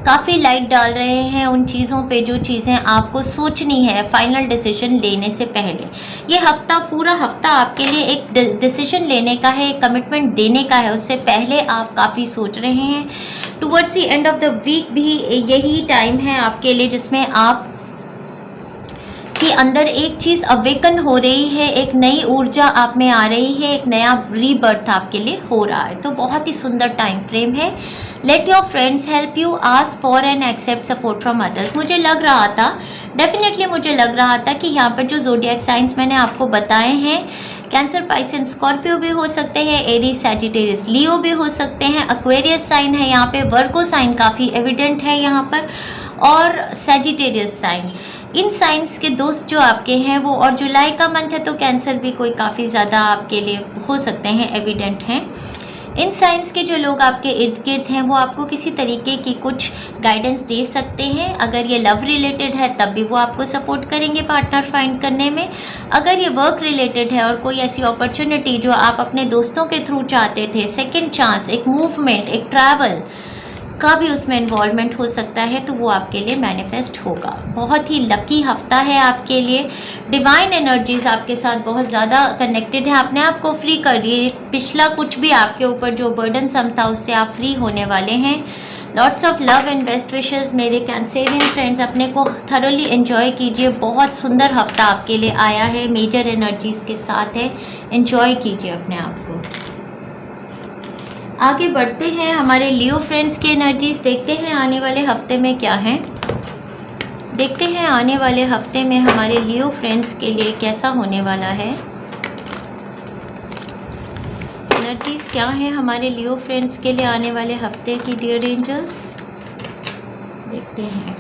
काफ़ी लाइट डाल रहे हैं उन चीज़ों पे जो चीज़ें आपको सोचनी है फाइनल डिसीजन लेने से पहले। ये हफ्ता, पूरा हफ्ता आपके लिए एक डिसीजन लेने का है, कमिटमेंट देने का है, उससे पहले आप काफ़ी सोच रहे हैं। Towards the end of the week भी यही टाइम है आपके लिए जिसमें आप कि अंदर एक चीज़ अवेकन हो रही है, एक नई ऊर्जा आप में आ रही है, एक नया रीबर्थ आपके लिए हो रहा है। तो बहुत ही सुंदर टाइम फ्रेम है। Let your friends help you, ask for and accept support from others. मुझे लग रहा था, डेफिनेटली मुझे लग रहा था कि यहाँ पर जो ज़ोडिएक साइंस मैंने आपको बताए हैं, कैंसर, पाइसेंस, स्कॉर्पियो भी हो सकते हैं, एरीज, सैजिटेरियस, लियो भी हो सकते हैं, एक्वेरियस साइन है यहाँ पे, वर्गो साइन काफ़ी एविडेंट है यहाँ पर, और सैजिटेरियस साइन। इन साइंस के दोस्त जो आपके हैं वो, और जुलाई का मंथ है तो कैंसर भी कोई काफ़ी ज़्यादा आपके लिए हो सकते हैं, एविडेंट हैं। इन साइंस के जो लोग आपके इर्द गिर्द हैं वो आपको किसी तरीके की कुछ गाइडेंस दे सकते हैं। अगर ये लव रिलेटेड है तब भी वो आपको सपोर्ट करेंगे पार्टनर फाइंड करने में। अगर ये वर्क रिलेटेड है और कोई ऐसी अपॉर्चुनिटी जो आप अपने दोस्तों के थ्रू चाहते थे, सेकंड चांस, एक मूवमेंट, एक ट्रैवल का भी उसमें इन्वॉल्वमेंट हो सकता है, तो वो आपके लिए मैनिफेस्ट होगा। बहुत ही लकी हफ्ता है आपके लिए। डिवाइन एनर्जीज आपके साथ बहुत ज़्यादा कनेक्टेड है। अपने आप को फ्री करिए, पिछला कुछ भी आपके ऊपर जो बर्डन सम था उससे आप फ्री होने वाले हैं। Lots of love and best wishes मेरे कैंसेरियन फ्रेंड्स, अपने को थरोली एंजॉय कीजिए। बहुत सुंदर हफ्ता आपके लिए आया है, मेजर एनर्जीज़ के साथ है, एंजॉय कीजिए अपने आप को। आगे बढ़ते हैं, हमारे लियो फ्रेंड्स की एनर्जीज देखते हैं आने वाले हफ्ते में क्या है। देखते हैं आने वाले हफ्ते में हमारे लियो फ्रेंड्स के लिए कैसा होने वाला है। एनर्जीज क्या है हमारे लियो फ्रेंड्स के लिए आने वाले हफ्ते की डियर एंजल्स, देखते हैं।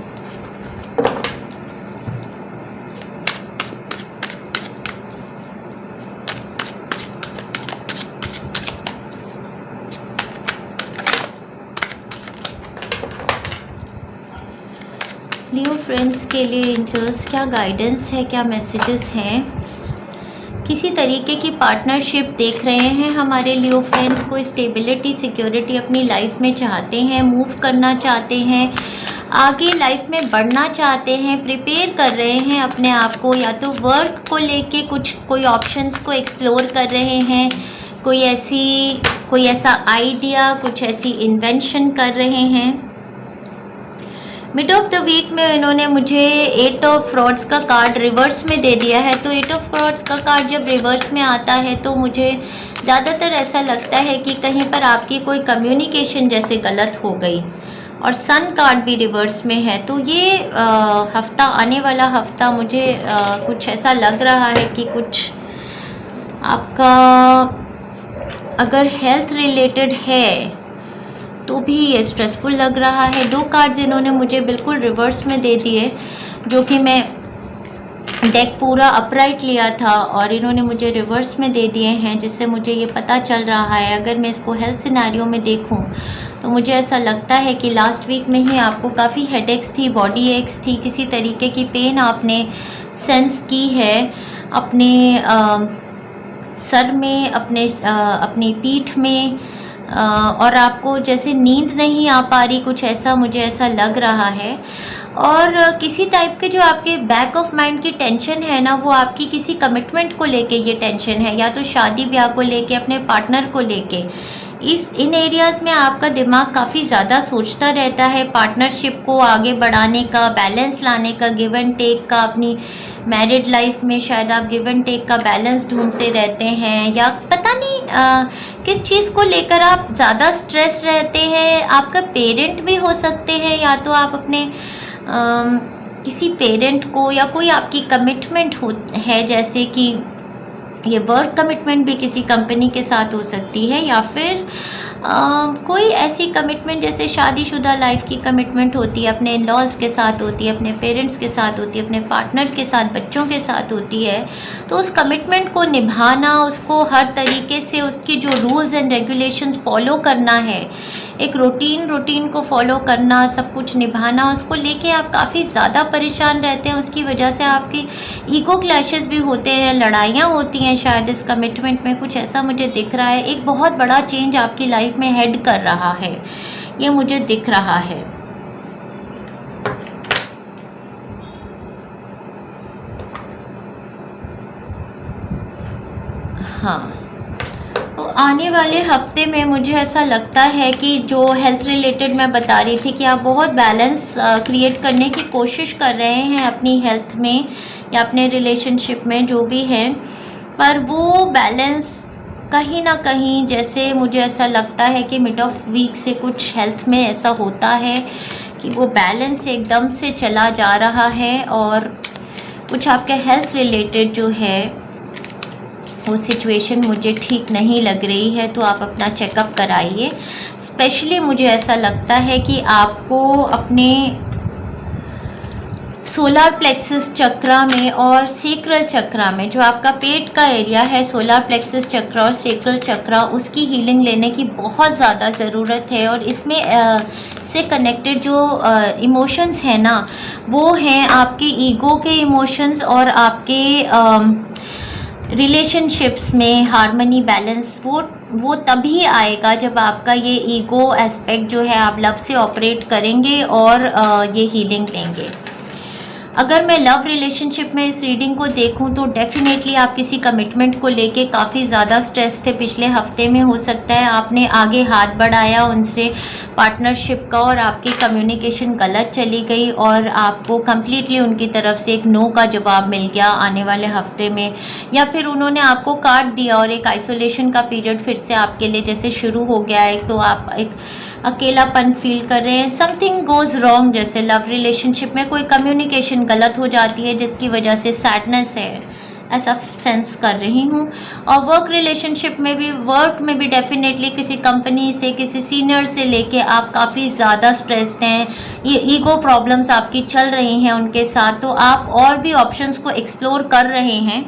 लियो फ्रेंड्स के लिए एंजल्स क्या गाइडेंस है, क्या मैसेजेस हैं, किसी तरीके की पार्टनरशिप देख रहे हैं हमारे लियो फ्रेंड्स। कोई स्टेबिलिटी सिक्योरिटी अपनी लाइफ में चाहते हैं, मूव करना चाहते हैं, आगे लाइफ में बढ़ना चाहते हैं, प्रिपेयर कर रहे हैं अपने आप को, या तो वर्क को लेके कोई ऑप्शंस को एक्सप्लोर कर रहे हैं, कोई ऐसा आइडिया, कुछ ऐसी इन्वेंशन कर रहे हैं। मिड ऑफ द वीक में इन्होंने मुझे 8 ऑफ फ्रॉड्स का कार्ड रिवर्स में दे दिया है। तो 8 ऑफ फ्रॉड्स का कार्ड जब रिवर्स में आता है तो मुझे ज़्यादातर ऐसा लगता है कि कहीं पर आपकी कोई कम्युनिकेशन जैसे गलत हो गई। और सन कार्ड भी रिवर्स में है। तो ये हफ्ता, आने वाला हफ्ता मुझे कुछ ऐसा लग रहा है कि कुछ आपका अगर हेल्थ रिलेटेड है तो भी ये स्ट्रेसफुल लग रहा है। 2 कार्ड्स इन्होंने मुझे बिल्कुल रिवर्स में दे दिए, जो कि मैं डेक पूरा अपराइट लिया था और इन्होंने मुझे रिवर्स में दे दिए हैं, जिससे मुझे ये पता चल रहा है, अगर मैं इसको हेल्थ सिनेरियो में देखूं तो मुझे ऐसा लगता है कि लास्ट वीक में ही आपको काफ़ी हेडेक्स थी, बॉडी एक्स थी, किसी तरीके की पेन आपने सेंस की है अपने सर में, अपनी पीठ में, और आपको जैसे नींद नहीं आ पा रही, कुछ ऐसा मुझे ऐसा लग रहा है। और किसी टाइप के जो आपके बैक ऑफ माइंड की टेंशन है ना, वो आपकी किसी कमिटमेंट को लेके ये टेंशन है, या तो शादी ब्याह को लेके, अपने पार्टनर को लेके। इन एरियाज़ में आपका दिमाग काफ़ी ज़्यादा सोचता रहता है, पार्टनरशिप को आगे बढ़ाने का, बैलेंस लाने का, गिव एंड टेक का। अपनी मैरिड लाइफ में शायद आप गिव एंड टेक का बैलेंस ढूंढते रहते हैं, या पता नहीं किस चीज़ को लेकर आप ज़्यादा स्ट्रेस रहते हैं। आपका पेरेंट भी हो सकते हैं, या तो आप अपने किसी पेरेंट को, या कोई आपकी कमिटमेंट है, जैसे कि ये वर्क कमिटमेंट भी किसी कंपनी के साथ हो सकती है, या फिर कोई ऐसी कमिटमेंट जैसे शादीशुदा लाइफ की कमिटमेंट होती है, अपने इन-लॉज़ के साथ होती है, अपने पेरेंट्स के साथ होती है, अपने पार्टनर के साथ, बच्चों के साथ होती है। तो उस कमिटमेंट को निभाना, उसको हर तरीके से उसकी जो रूल्स एंड रेगुलेशंस फॉलो करना है, एक रूटीन को फॉलो करना, सब कुछ निभाना, उसको लेके आप काफ़ी ज़्यादा परेशान रहते हैं। उसकी वजह से आपकी ईगो क्लैशेस भी होते हैं, लड़ाइयाँ होती हैं शायद इस कमिटमेंट में, कुछ ऐसा मुझे दिख रहा है। एक बहुत बड़ा चेंज आपकी लाइफ में हेड कर रहा है, ये मुझे दिख रहा है। हाँ, तो आने वाले हफ्ते में मुझे ऐसा लगता है कि जो हेल्थ रिलेटेड मैं बता रही थी कि आप बहुत बैलेंस क्रिएट करने की कोशिश कर रहे हैं अपनी हेल्थ में या अपने रिलेशनशिप में, जो भी है, पर वो बैलेंस कहीं ना कहीं, जैसे मुझे ऐसा लगता है कि मिड ऑफ वीक से कुछ हेल्थ में ऐसा होता है कि वो बैलेंस एकदम से चला जा रहा है, और कुछ आपके हेल्थ रिलेटेड जो है वो सिचुएशन मुझे ठीक नहीं लग रही है। तो आप अपना चेकअप कराइए। स्पेशली मुझे ऐसा लगता है कि आपको अपने सोलर प्लेक्सस चक्रा में और सेक्रल चक्रा में, जो आपका पेट का एरिया है, सोलर प्लेक्सस चक्रा और सेक्रल चक्रा, उसकी हीलिंग लेने की बहुत ज़्यादा ज़रूरत है। और इसमें से कनेक्टेड जो इमोशंस हैं ना, वो हैं आपके ईगो के इमोशंस और आपके रिलेशनशिप्स में हार्मनी, बैलेंस, वो तभी आएगा जब आपका ये ईगो एस्पेक्ट जो है आप लव से ऑपरेट करेंगे और ये हीलिंग लेंगे। अगर मैं लव रिलेशनशिप में इस रीडिंग को देखूं तो डेफिनेटली आप किसी कमिटमेंट को लेके काफ़ी ज़्यादा स्ट्रेस थे पिछले हफ्ते में। हो सकता है आपने आगे हाथ बढ़ाया उनसे पार्टनरशिप का और आपकी कम्युनिकेशन गलत चली गई और आपको कम्प्लीटली उनकी तरफ से एक नो का जवाब मिल गया आने वाले हफ्ते में, या फिर उन्होंने आपको काट दिया और एक आइसोलेशन का पीरियड फिर से आपके लिए जैसे शुरू हो गया है। तो आप एक अकेलापन फील कर रहे हैं, समथिंग गोज़ रॉन्ग, जैसे लव रिलेशनशिप में कोई कम्युनिकेशन गलत हो जाती है जिसकी वजह से सैडनेस है, ऐसा सेंस कर रही हूँ। और वर्क रिलेशनशिप में भी डेफिनेटली किसी कंपनी से, किसी सीनियर से लेके आप काफ़ी ज़्यादा स्ट्रेस्ड हैं, ये ईगो प्रॉब्लम्स आपकी चल रही हैं उनके साथ, तो आप और भी ऑप्शंस को एक्सप्लोर कर रहे हैं।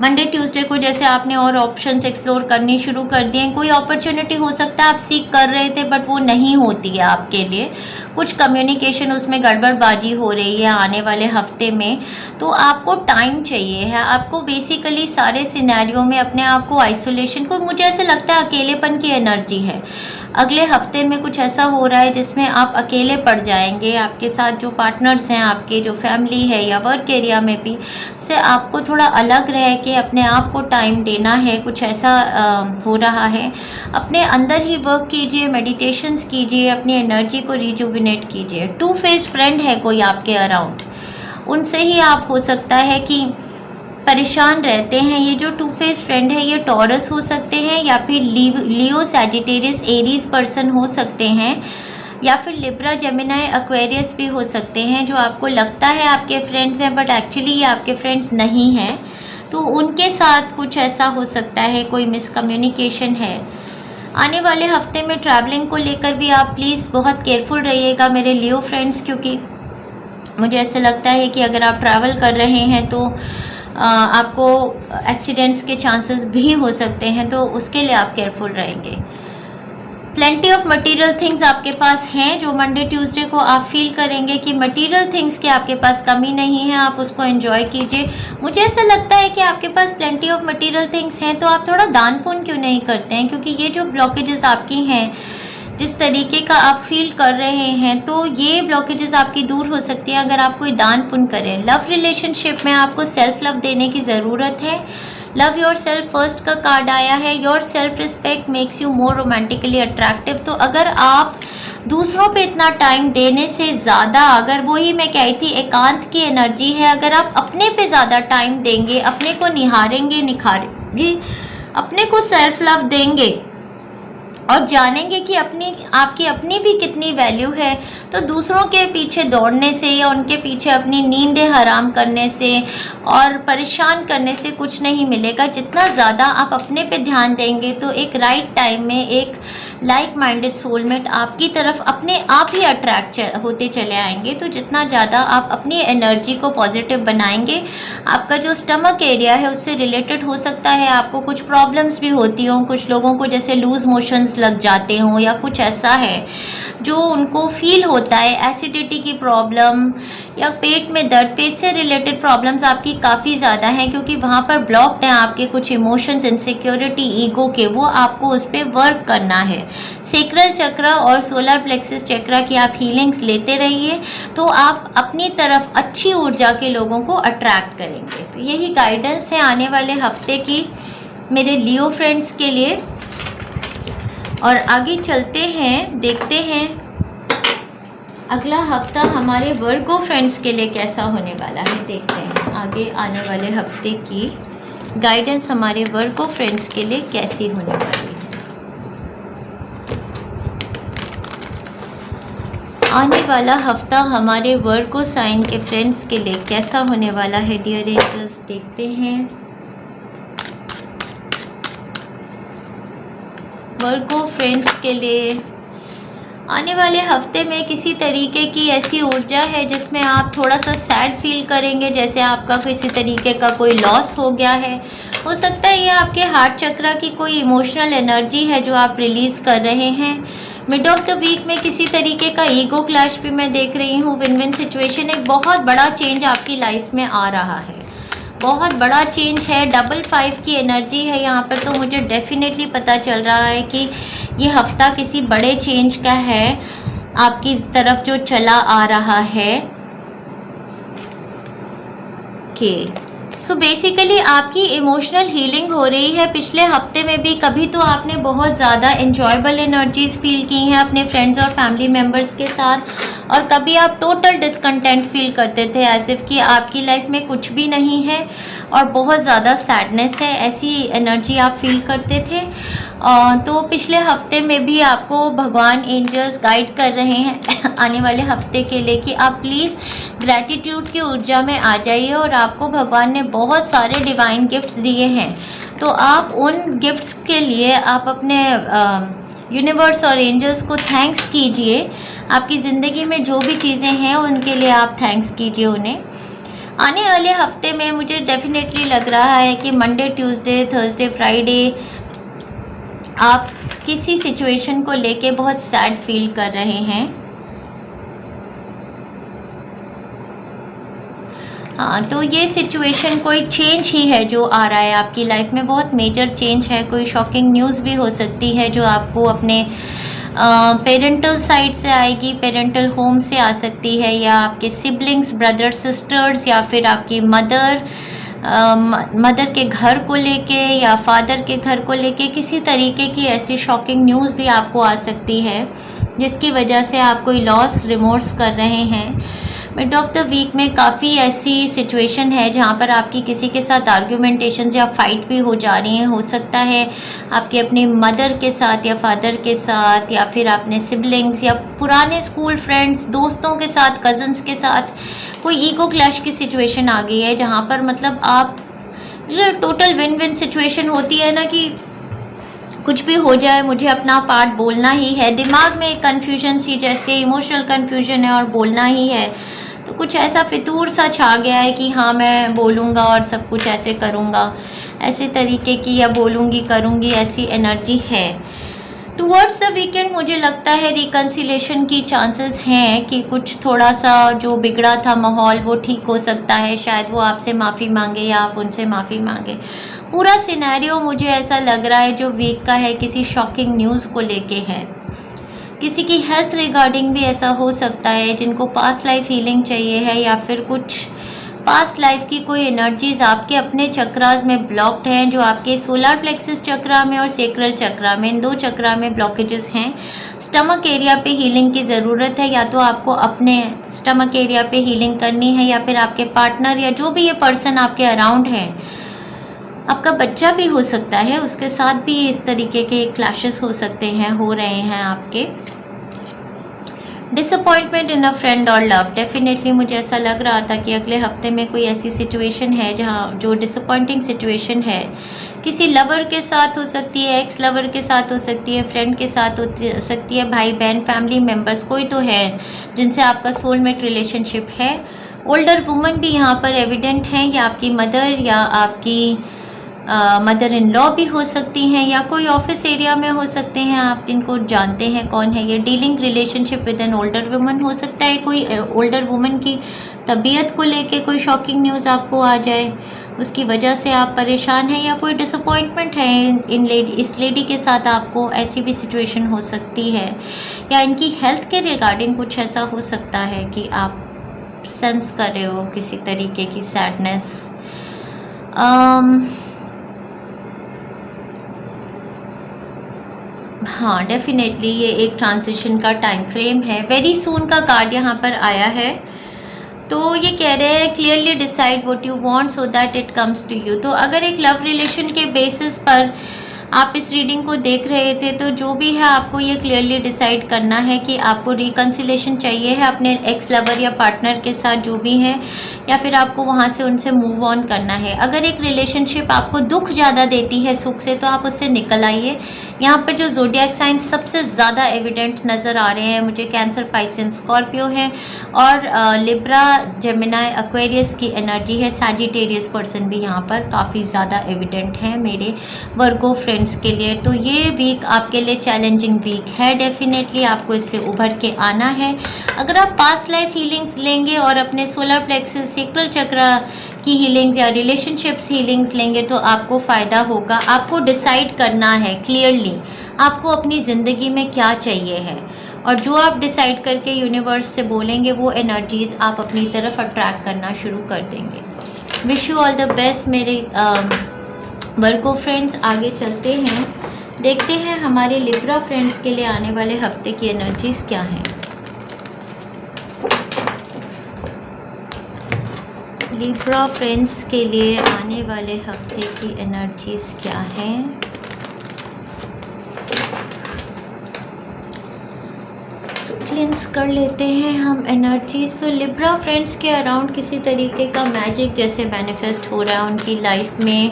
मंडे ट्यूसडे को जैसे आपने और ऑप्शंस एक्सप्लोर करनी शुरू कर दिए, कोई अपॉर्चुनिटी हो सकता है आप सीख कर रहे थे बट वो नहीं होती है आपके लिए, कुछ कम्युनिकेशन उसमें गड़बड़बाजी हो रही है आने वाले हफ्ते में, तो आपको टाइम चाहिए है। आपको बेसिकली सारे सिनेरियो में अपने आप को आइसोलेशन को, मुझे ऐसे लगता है अकेलेपन की एनर्जी है। अगले हफ्ते में कुछ ऐसा हो रहा है जिसमें आप अकेले पड़ जाएंगे, आपके साथ जो पार्टनर्स हैं, आपके जो फैमिली है या वर्क एरिया में भी, से आपको थोड़ा अलग रह के अपने आप को टाइम देना है, कुछ ऐसा हो रहा है। अपने अंदर ही वर्क कीजिए, मेडिटेशंस कीजिए, अपनी एनर्जी को रिजुविनेट कीजिए। टू फेस फ्रेंड है कोई आपके अराउंड, उनसे ही आप हो सकता है कि परेशान रहते हैं। ये जो टू फेस फ्रेंड है ये टॉरस हो सकते हैं या फिर लियो, सैजिटेरियस, एरीज पर्सन हो सकते हैं, या फिर लिब्रा, जेमिनाई, एक्वेरियस भी हो सकते हैं, जो आपको लगता है आपके फ्रेंड्स हैं बट एक्चुअली ये आपके फ्रेंड्स नहीं हैं। तो उनके साथ कुछ ऐसा हो सकता है, कोई मिसकम्युनिकेशन है। आने वाले हफ्ते में ट्रैवलिंग को लेकर भी आप प्लीज़ बहुत केयरफुल रहिएगा मेरे लियो फ्रेंड्स, क्योंकि मुझे ऐसे लगता है कि अगर आप ट्रैवल कर रहे हैं तो आपको एक्सीडेंट्स के चांसेस भी हो सकते हैं, तो उसके लिए आप केयरफुल रहेंगे। प्लेंटी ऑफ मटेरियल थिंग्स आपके पास हैं, जो मंडे ट्यूसडे को आप फील करेंगे कि मटेरियल थिंग्स की आपके पास कमी नहीं है, आप उसको एंजॉय कीजिए। मुझे ऐसा लगता है कि आपके पास प्लेंटी ऑफ मटेरियल थिंग्स हैं तो आप थोड़ा दान पुण्य क्यों नहीं करते हैं, क्योंकि ये जो ब्लॉकेजेस आपकी हैं, जिस तरीके का आप फील कर रहे हैं, तो ये ब्लॉकेजेस आपकी दूर हो सकती है अगर आप कोई दान पुण्य करें। लव रिलेशनशिप में आपको सेल्फ लव देने की ज़रूरत है। लव योर सेल्फ फर्स्ट का कार्ड आया है। Your self respect makes you more romantically attractive. तो अगर आप दूसरों पे इतना टाइम देने से ज़्यादा, अगर वही मैं कही थी एकांत की एनर्जी है, अगर आप अपने पे ज़्यादा टाइम देंगे, अपने को निहारेंगे, निखारेंगे, अपने को सेल्फ लव देंगे और जानेंगे कि आपकी अपनी भी कितनी वैल्यू है, तो दूसरों के पीछे दौड़ने से या उनके पीछे अपनी नींदें हराम करने से और परेशान करने से कुछ नहीं मिलेगा। जितना ज़्यादा आप अपने पे ध्यान देंगे तो एक राइट टाइम में एक लाइक माइंडेड सोलमेट आपकी तरफ अपने आप ही अट्रैक्ट होते चले आएंगे। तो जितना ज़्यादा आप अपनी एनर्जी को पॉजिटिव बनाएंगे, आपका जो स्टमक एरिया है उससे रिलेटेड हो सकता है आपको कुछ प्रॉब्लम्स भी होती हों, कुछ लोगों को जैसे लूज़ मोशंस लग जाते हों या कुछ ऐसा है जो उनको फील होता है, एसिडिटी की प्रॉब्लम या पेट में दर्द, पेट से रिलेटेड प्रॉब्लम्स आपकी काफ़ी ज़्यादा हैं, क्योंकि वहाँ पर ब्लॉक्ड हैं आपके कुछ इमोशंस, इनसिक्योरिटी, ईगो के, वो आपको उस पर वर्क करना है। सेक्रल चक्र और सोलर प्लेक्सस चक्र की आप हीलिंग्स लेते रहिए, तो आप अपनी तरफ अच्छी ऊर्जा के लोगों को अट्रैक्ट करेंगे। तो यही गाइडेंस है आने वाले हफ्ते की मेरे लियो फ्रेंड्स के लिए। और आगे चलते हैं, देखते हैं अगला हफ्ता हमारे वर्गो फ्रेंड्स के लिए कैसा होने वाला है। देखते हैं आगे आने वाले हफ्ते की गाइडेंस हमारे वर्गो फ्रेंड्स के लिए कैसी होने वाली है। आने वाला हफ्ता हमारे वर्गो साइन के फ्रेंड्स के लिए कैसा होने वाला है डियर एंजल्स, देखते हैं। वर्गो फ्रेंड्स के लिए आने वाले हफ्ते में किसी तरीके की ऐसी ऊर्जा है जिसमें आप थोड़ा सा सैड फील करेंगे, जैसे आपका किसी तरीके का कोई लॉस हो गया है। हो सकता है ये आपके हार्ट चक्र की कोई इमोशनल एनर्जी है जो आप रिलीज़ कर रहे हैं। मिड ऑफ द वीक में किसी तरीके का ईगो क्लैश भी मैं देख रही हूँ। विन विन सिचुएशन, एक बहुत बड़ा चेंज आपकी लाइफ में आ रहा है, बहुत बड़ा चेंज है। डबल 5 की एनर्जी है यहाँ पर, तो मुझे डेफिनेटली पता चल रहा है कि ये हफ्ता किसी बड़े चेंज का है, आपकी तरफ जो चला आ रहा है। सो बेसिकली आपकी इमोशनल हीलिंग हो रही है। पिछले हफ्ते में भी कभी तो आपने बहुत ज़्यादा एन्जॉयबल एनर्जीज़ फील की हैं अपने फ्रेंड्स और फैमिली मेम्बर्स के साथ, और कभी आप टोटल डिसकंटेंट फील करते थे, एज इफ़ कि आपकी लाइफ में कुछ भी नहीं है और बहुत ज़्यादा सैडनेस है, ऐसी एनर्जी आप फील करते थे। तो पिछले हफ्ते में भी आपको भगवान एंजल्स गाइड कर रहे हैं आने वाले हफ्ते के लिए कि आप प्लीज़ ग्रैटिट्यूड की ऊर्जा में आ जाइए, और आपको भगवान ने बहुत सारे डिवाइन गिफ्ट्स दिए हैं, तो आप उन गिफ्ट्स के लिए आप अपने यूनिवर्स और एंजल्स को थैंक्स कीजिए। आपकी ज़िंदगी में जो भी चीज़ें हैं उनके लिए आप थैंक्स कीजिए उन्हें। आने वाले हफ्ते में मुझे डेफिनेटली लग रहा है कि मंडे, ट्यूसडे, थर्सडे, फ्राइडे आप किसी सिचुएशन को लेके बहुत सैड फील कर रहे हैं। हाँ, तो ये सिचुएशन कोई चेंज ही है जो आ रहा है आपकी लाइफ में, बहुत मेजर चेंज है। कोई शॉकिंग न्यूज़ भी हो सकती है जो आपको अपने पेरेंटल साइड से आएगी, पेरेंटल होम से आ सकती है, या आपके सिबलिंग्स, ब्रदर सिस्टर्स, या फिर आपकी मदर के घर को लेके या फादर के घर को लेके किसी तरीके की ऐसी शॉकिंग न्यूज़ भी आपको आ सकती है जिसकी वजह से आप कोई लॉस रिमोर्स कर रहे हैं। मिड ऑफ द वीक में काफ़ी ऐसी सिचुएशन है जहाँ पर आपकी किसी के साथ आर्ग्यूमेंटेशन या फाइट भी हो जा रही है। हो सकता है आपके अपने मदर के साथ या फादर के साथ, या फिर अपने सिबलिंग्स या पुराने स्कूल फ्रेंड्स, दोस्तों के साथ, कज़न्स के साथ कोई ईगो क्लैश की सिचुएशन आ गई है जहाँ पर मतलब आप टोटल विन विन सिचुएशन होती है ना कि कुछ भी हो जाए मुझे अपना पार्ट बोलना ही है। दिमाग में एक कन्फ्यूजन सी, जैसे इमोशनल कन्फ्यूजन है और बोलना ही है, तो कुछ ऐसा फितूर सा छा गया है कि हाँ मैं बोलूँगा और सब कुछ ऐसे करूँगा, ऐसे तरीके की, या बोलूँगी करूँगी, ऐसी एनर्जी है। टुवर्ड्स द वीकेंड मुझे लगता है रिकन्सिलेशन की चांसेस हैं कि कुछ थोड़ा सा जो बिगड़ा था माहौल वो ठीक हो सकता है। शायद वो आपसे माफ़ी मांगे या आप उनसे माफ़ी मांगे। पूरा सिनेरियो मुझे ऐसा लग रहा है जो वीक का है किसी शॉकिंग न्यूज़ को लेके है। किसी की हेल्थ रिगार्डिंग भी ऐसा हो सकता है, जिनको पास्ट लाइफ हीलिंग चाहिए है, या फिर कुछ पास्ट लाइफ की कोई एनर्जीज आपके अपने चक्रास में ब्लॉक्ड हैं, जो आपके सोलर प्लेक्सस चक्रा में और सेक्रल चक्रा में, इन दो चक्रा में ब्लॉकेजेस हैं। स्टमक एरिया पे हीलिंग की ज़रूरत है, या तो आपको अपने स्टमक एरिया पे हीलिंग करनी है, या फिर आपके पार्टनर या जो भी ये पर्सन आपके अराउंड है, आपका बच्चा भी हो सकता है, उसके साथ भी इस तरीके के क्लैशेस हो सकते हैं, हो रहे हैं आपके। डिसअपॉइंटमेंट इन अ फ्रेंड और लव, डेफिनेटली मुझे ऐसा लग रहा था कि अगले हफ्ते में कोई ऐसी सिचुएशन है जहाँ जो डिसअपॉइंटिंग सिचुएशन है, किसी लवर के साथ हो सकती है, एक्स लवर के साथ हो सकती है, फ्रेंड के साथ हो सकती है, भाई बहन, फैमिली मेम्बर्स, कोई तो है जिनसे आपका सोलमेट रिलेशनशिप है। ओल्डर वुमन भी यहाँ पर एविडेंट हैं, या आपकी मदर या आपकी मदर इन लॉ भी हो सकती हैं, या कोई ऑफिस एरिया में हो सकते हैं, आप इनको जानते हैं कौन है ये। Dealing relationship with an older woman हो सकता है, कोई ओल्डर वुमन की तबीयत को लेके कोई शॉकिंग न्यूज़ आपको आ जाए, उसकी वजह से आप परेशान हैं, या कोई डिसअपॉइंटमेंट है इस लेडी के साथ आपको, ऐसी भी सिचुएशन हो सकती है। या इनकी हेल्थ के रिगार्डिंग कुछ ऐसा हो सकता है कि आप सेंस कर रहे हो किसी तरीके की सैडनेस। हाँ, डेफिनेटली ये एक ट्रांजिशन का टाइम फ्रेम है। वेरी सून का कार्ड यहाँ पर आया है, तो ये कह रहे हैं clearly decide what you want so that it comes to you. तो अगर एक लव रिलेशन के बेसिस पर आप इस रीडिंग को देख रहे थे, तो जो भी है आपको ये क्लियरली डिसाइड करना है कि आपको रिकन्सिलेशन चाहिए है अपने एक्स लवर या पार्टनर के साथ जो भी है, या फिर आपको वहाँ से उनसे मूव ऑन करना है। अगर एक रिलेशनशिप आपको दुख ज़्यादा देती है सुख से, तो आप उससे निकल आइए। यहाँ पर जो ज़ोडिएक साइन सबसे ज़्यादा एविडेंट नज़र आ रहे हैं मुझे, कैंसर, पाइसेस, स्कॉर्पियो है, और लिब्रा, जेमिनाई, एक्वेरियस की एनर्जी है। सैजिटेरियस पर्सन भी यहाँ पर काफ़ी ज़्यादा एविडेंट है मेरे वर्गो फ्रेंड्स के लिए। तो ये वीक आपके लिए चैलेंजिंग वीक है, डेफिनेटली आपको इससे उभर के आना है। अगर आप पास्ट लाइफ हीलिंग्स लेंगे और अपने सोलर प्लेक्सस, सेक्रल चक्र की हीलिंग्स या रिलेशनशिप्स हीलिंग्स लेंगे, तो आपको फ़ायदा होगा। आपको डिसाइड करना है क्लियरली आपको अपनी ज़िंदगी में क्या चाहिए है, और जो आप डिसाइड करके यूनिवर्स से बोलेंगे वो एनर्जीज़ आप अपनी तरफ अट्रैक्ट करना शुरू कर देंगे। Wish you all the best मेरे वर्गो फ्रेंड्स। आगे चलते हैं, देखते हैं हमारे लिब्रा फ्रेंड्स के लिए आने वाले हफ्ते की एनर्जीज़ क्या हैं। लिब्रा फ्रेंड्स के लिए आने वाले हफ्ते की एनर्जीज़ क्या हैं। क्लींस कर लेते हैं हम एनर्जी। सो लिब्रा फ्रेंड्स के अराउंड किसी तरीके का मैजिक जैसे मैनिफेस्ट हो रहा है उनकी लाइफ में।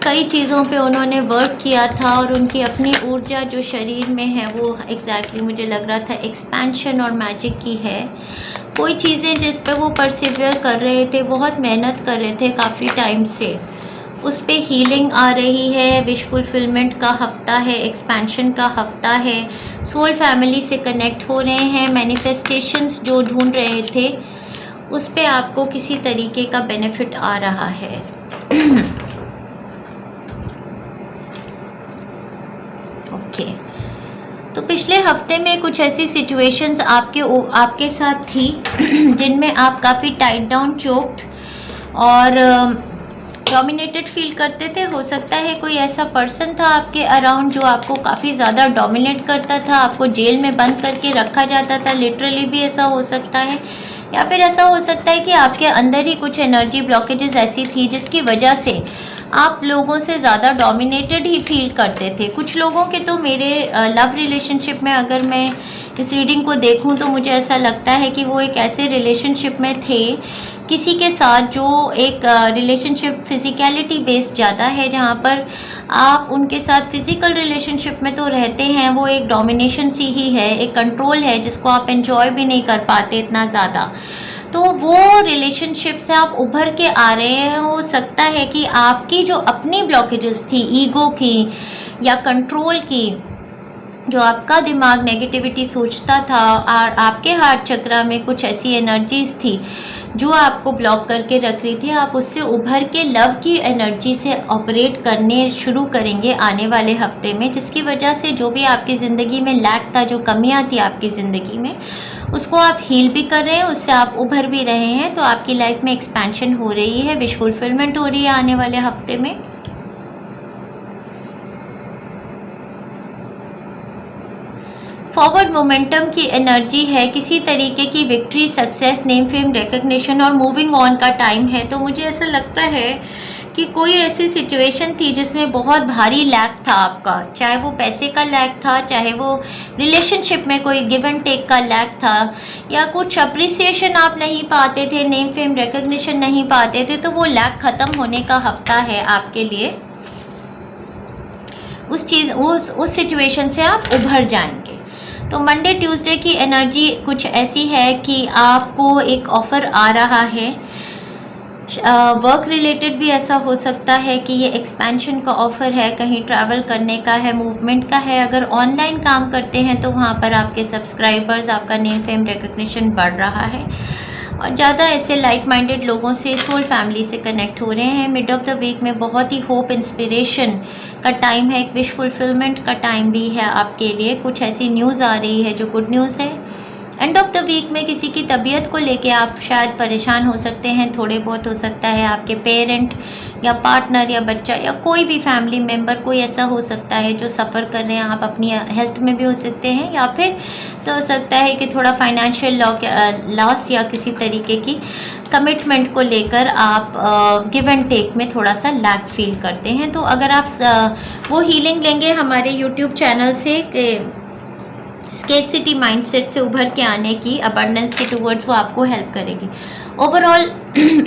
कई चीज़ों पे उन्होंने वर्क किया था और उनकी अपनी ऊर्जा जो शरीर में है वो एग्जैक्टली मुझे लग रहा था एक्सपेंशन और मैजिक की है। कोई चीज़ें जिस पे वो परसिवियर कर रहे थे, बहुत मेहनत कर रहे थे काफ़ी टाइम से, उस पे हीलिंग आ रही है। विश फुलफिलमेंट का हफ्ता है, एक्सपेंशन का हफ्ता है, सोल फैमिली से कनेक्ट हो रहे हैं। मैनिफेस्टेशंस जो ढूंढ रहे थे उस पे आपको किसी तरीके का बेनिफिट आ रहा है। ओके, तो पिछले हफ्ते में कुछ ऐसी सिचुएशंस आपके साथ थी जिनमें आप काफ़ी टाइट डाउन, चोक्ड और डोमिनेटेड फील करते थे। हो सकता है कोई ऐसा पर्सन था आपके अराउंड जो आपको काफ़ी ज़्यादा डोमिनेट करता था, आपको जेल में बंद करके रखा जाता था, लिटरली भी ऐसा हो सकता है। या फिर ऐसा हो सकता है कि आपके अंदर ही कुछ एनर्जी ब्लॉकेजेस ऐसी थी जिसकी वजह से आप लोगों से ज़्यादा डोमिनेटेड ही फील करते थे। कुछ लोगों के तो मेरे लव रिलेशनशिप में अगर मैं इस रीडिंग को देखूं तो मुझे ऐसा लगता है कि वो एक ऐसे रिलेशनशिप में थे किसी के साथ जो एक रिलेशनशिप फिजिकलिटी बेस्ड ज़्यादा है, जहाँ पर आप उनके साथ फिजिकल रिलेशनशिप में तो रहते हैं, वो एक डोमिनेशन सी ही है, एक कंट्रोल है जिसको आप एंजॉय भी नहीं कर पाते इतना ज़्यादा। तो वो रिलेशनशिप से आप उभर के आ रहे हैं। हो सकता है कि आपकी जो अपनी ब्लॉकेजेस थी, ईगो की या कंट्रोल की, जो आपका दिमाग नेगेटिविटी सोचता था, और आपके हार्ट चक्रा में कुछ ऐसी एनर्जीज थी जो आपको ब्लॉक करके रख रही थी, आप उससे उभर के लव की एनर्जी से ऑपरेट करने शुरू करेंगे आने वाले हफ्ते में, जिसकी वजह से जो भी आपकी ज़िंदगी में लैक था, जो कमियां थी आपकी ज़िंदगी में, उसको आप हील भी कर रहे हैं, उससे आप उभर भी रहे हैं। तो आपकी लाइफ में एक्सपेंशन हो रही है, विश फुलफिलमेंट हो रही है आने वाले हफ्ते में। फॉरवर्ड मोमेंटम की एनर्जी है, किसी तरीके की victory, success, name, fame, recognition और मूविंग ऑन का टाइम है। तो मुझे ऐसा लगता है कि कोई ऐसी सिचुएशन थी जिसमें बहुत भारी लैक था आपका, चाहे वो पैसे का लैक था, चाहे वो रिलेशनशिप में कोई गिव एंड टेक का लैक था, या कुछ अप्रिसिएशन आप नहीं पाते थे, नेम, फेम, रिकग्निशन नहीं पाते थे, तो वो लैक ख़त्म होने का हफ्ता है आपके लिए। उस सिचुएशन से आप उभर जाएंगे। तो मंडे ट्यूसडे की एनर्जी कुछ ऐसी है कि आपको एक ऑफ़र आ रहा है। वर्क रिलेटेड भी ऐसा हो सकता है कि ये एक्सपेंशन का ऑफ़र है, कहीं ट्रैवल करने का है, मूवमेंट का है। अगर ऑनलाइन काम करते हैं तो वहाँ पर आपके सब्सक्राइबर्स, आपका नेम, फेम, रिकग्निशन बढ़ रहा है, और ज़्यादा ऐसे लाइक माइंडेड लोगों से, सोल फैमिली से कनेक्ट हो रहे हैं। मिड ऑफ द वीक में बहुत ही होप, इंस्पिरेशन का टाइम है, एक विश फुलफिलमेंट का टाइम भी है आपके लिए। कुछ ऐसी न्यूज़ आ रही है जो गुड न्यूज़ है। एंड ऑफ द वीक में किसी की तबीयत को लेके आप शायद परेशान हो सकते हैं, थोड़े बहुत हो सकता है आपके पेरेंट या पार्टनर या बच्चा या कोई भी फैमिली मेम्बर, कोई ऐसा हो सकता है जो सफ़र कर रहे हैं। आप अपनी हेल्थ में भी हो सकते हैं, या फिर हो सकता है कि थोड़ा फाइनेंशियल लॉस या किसी तरीके की कमिटमेंट को लेकर आप गिव एंड टेक में थोड़ा सा लैक फील करते हैं। तो अगर आप वो हीलिंग लेंगे हमारे यूट्यूब चैनल से, स्केर्सिटी माइंडसेट से उभर के आने की, अबंडेंस के टूवर्ड्स, वो आपको हेल्प करेगी। ओवरऑल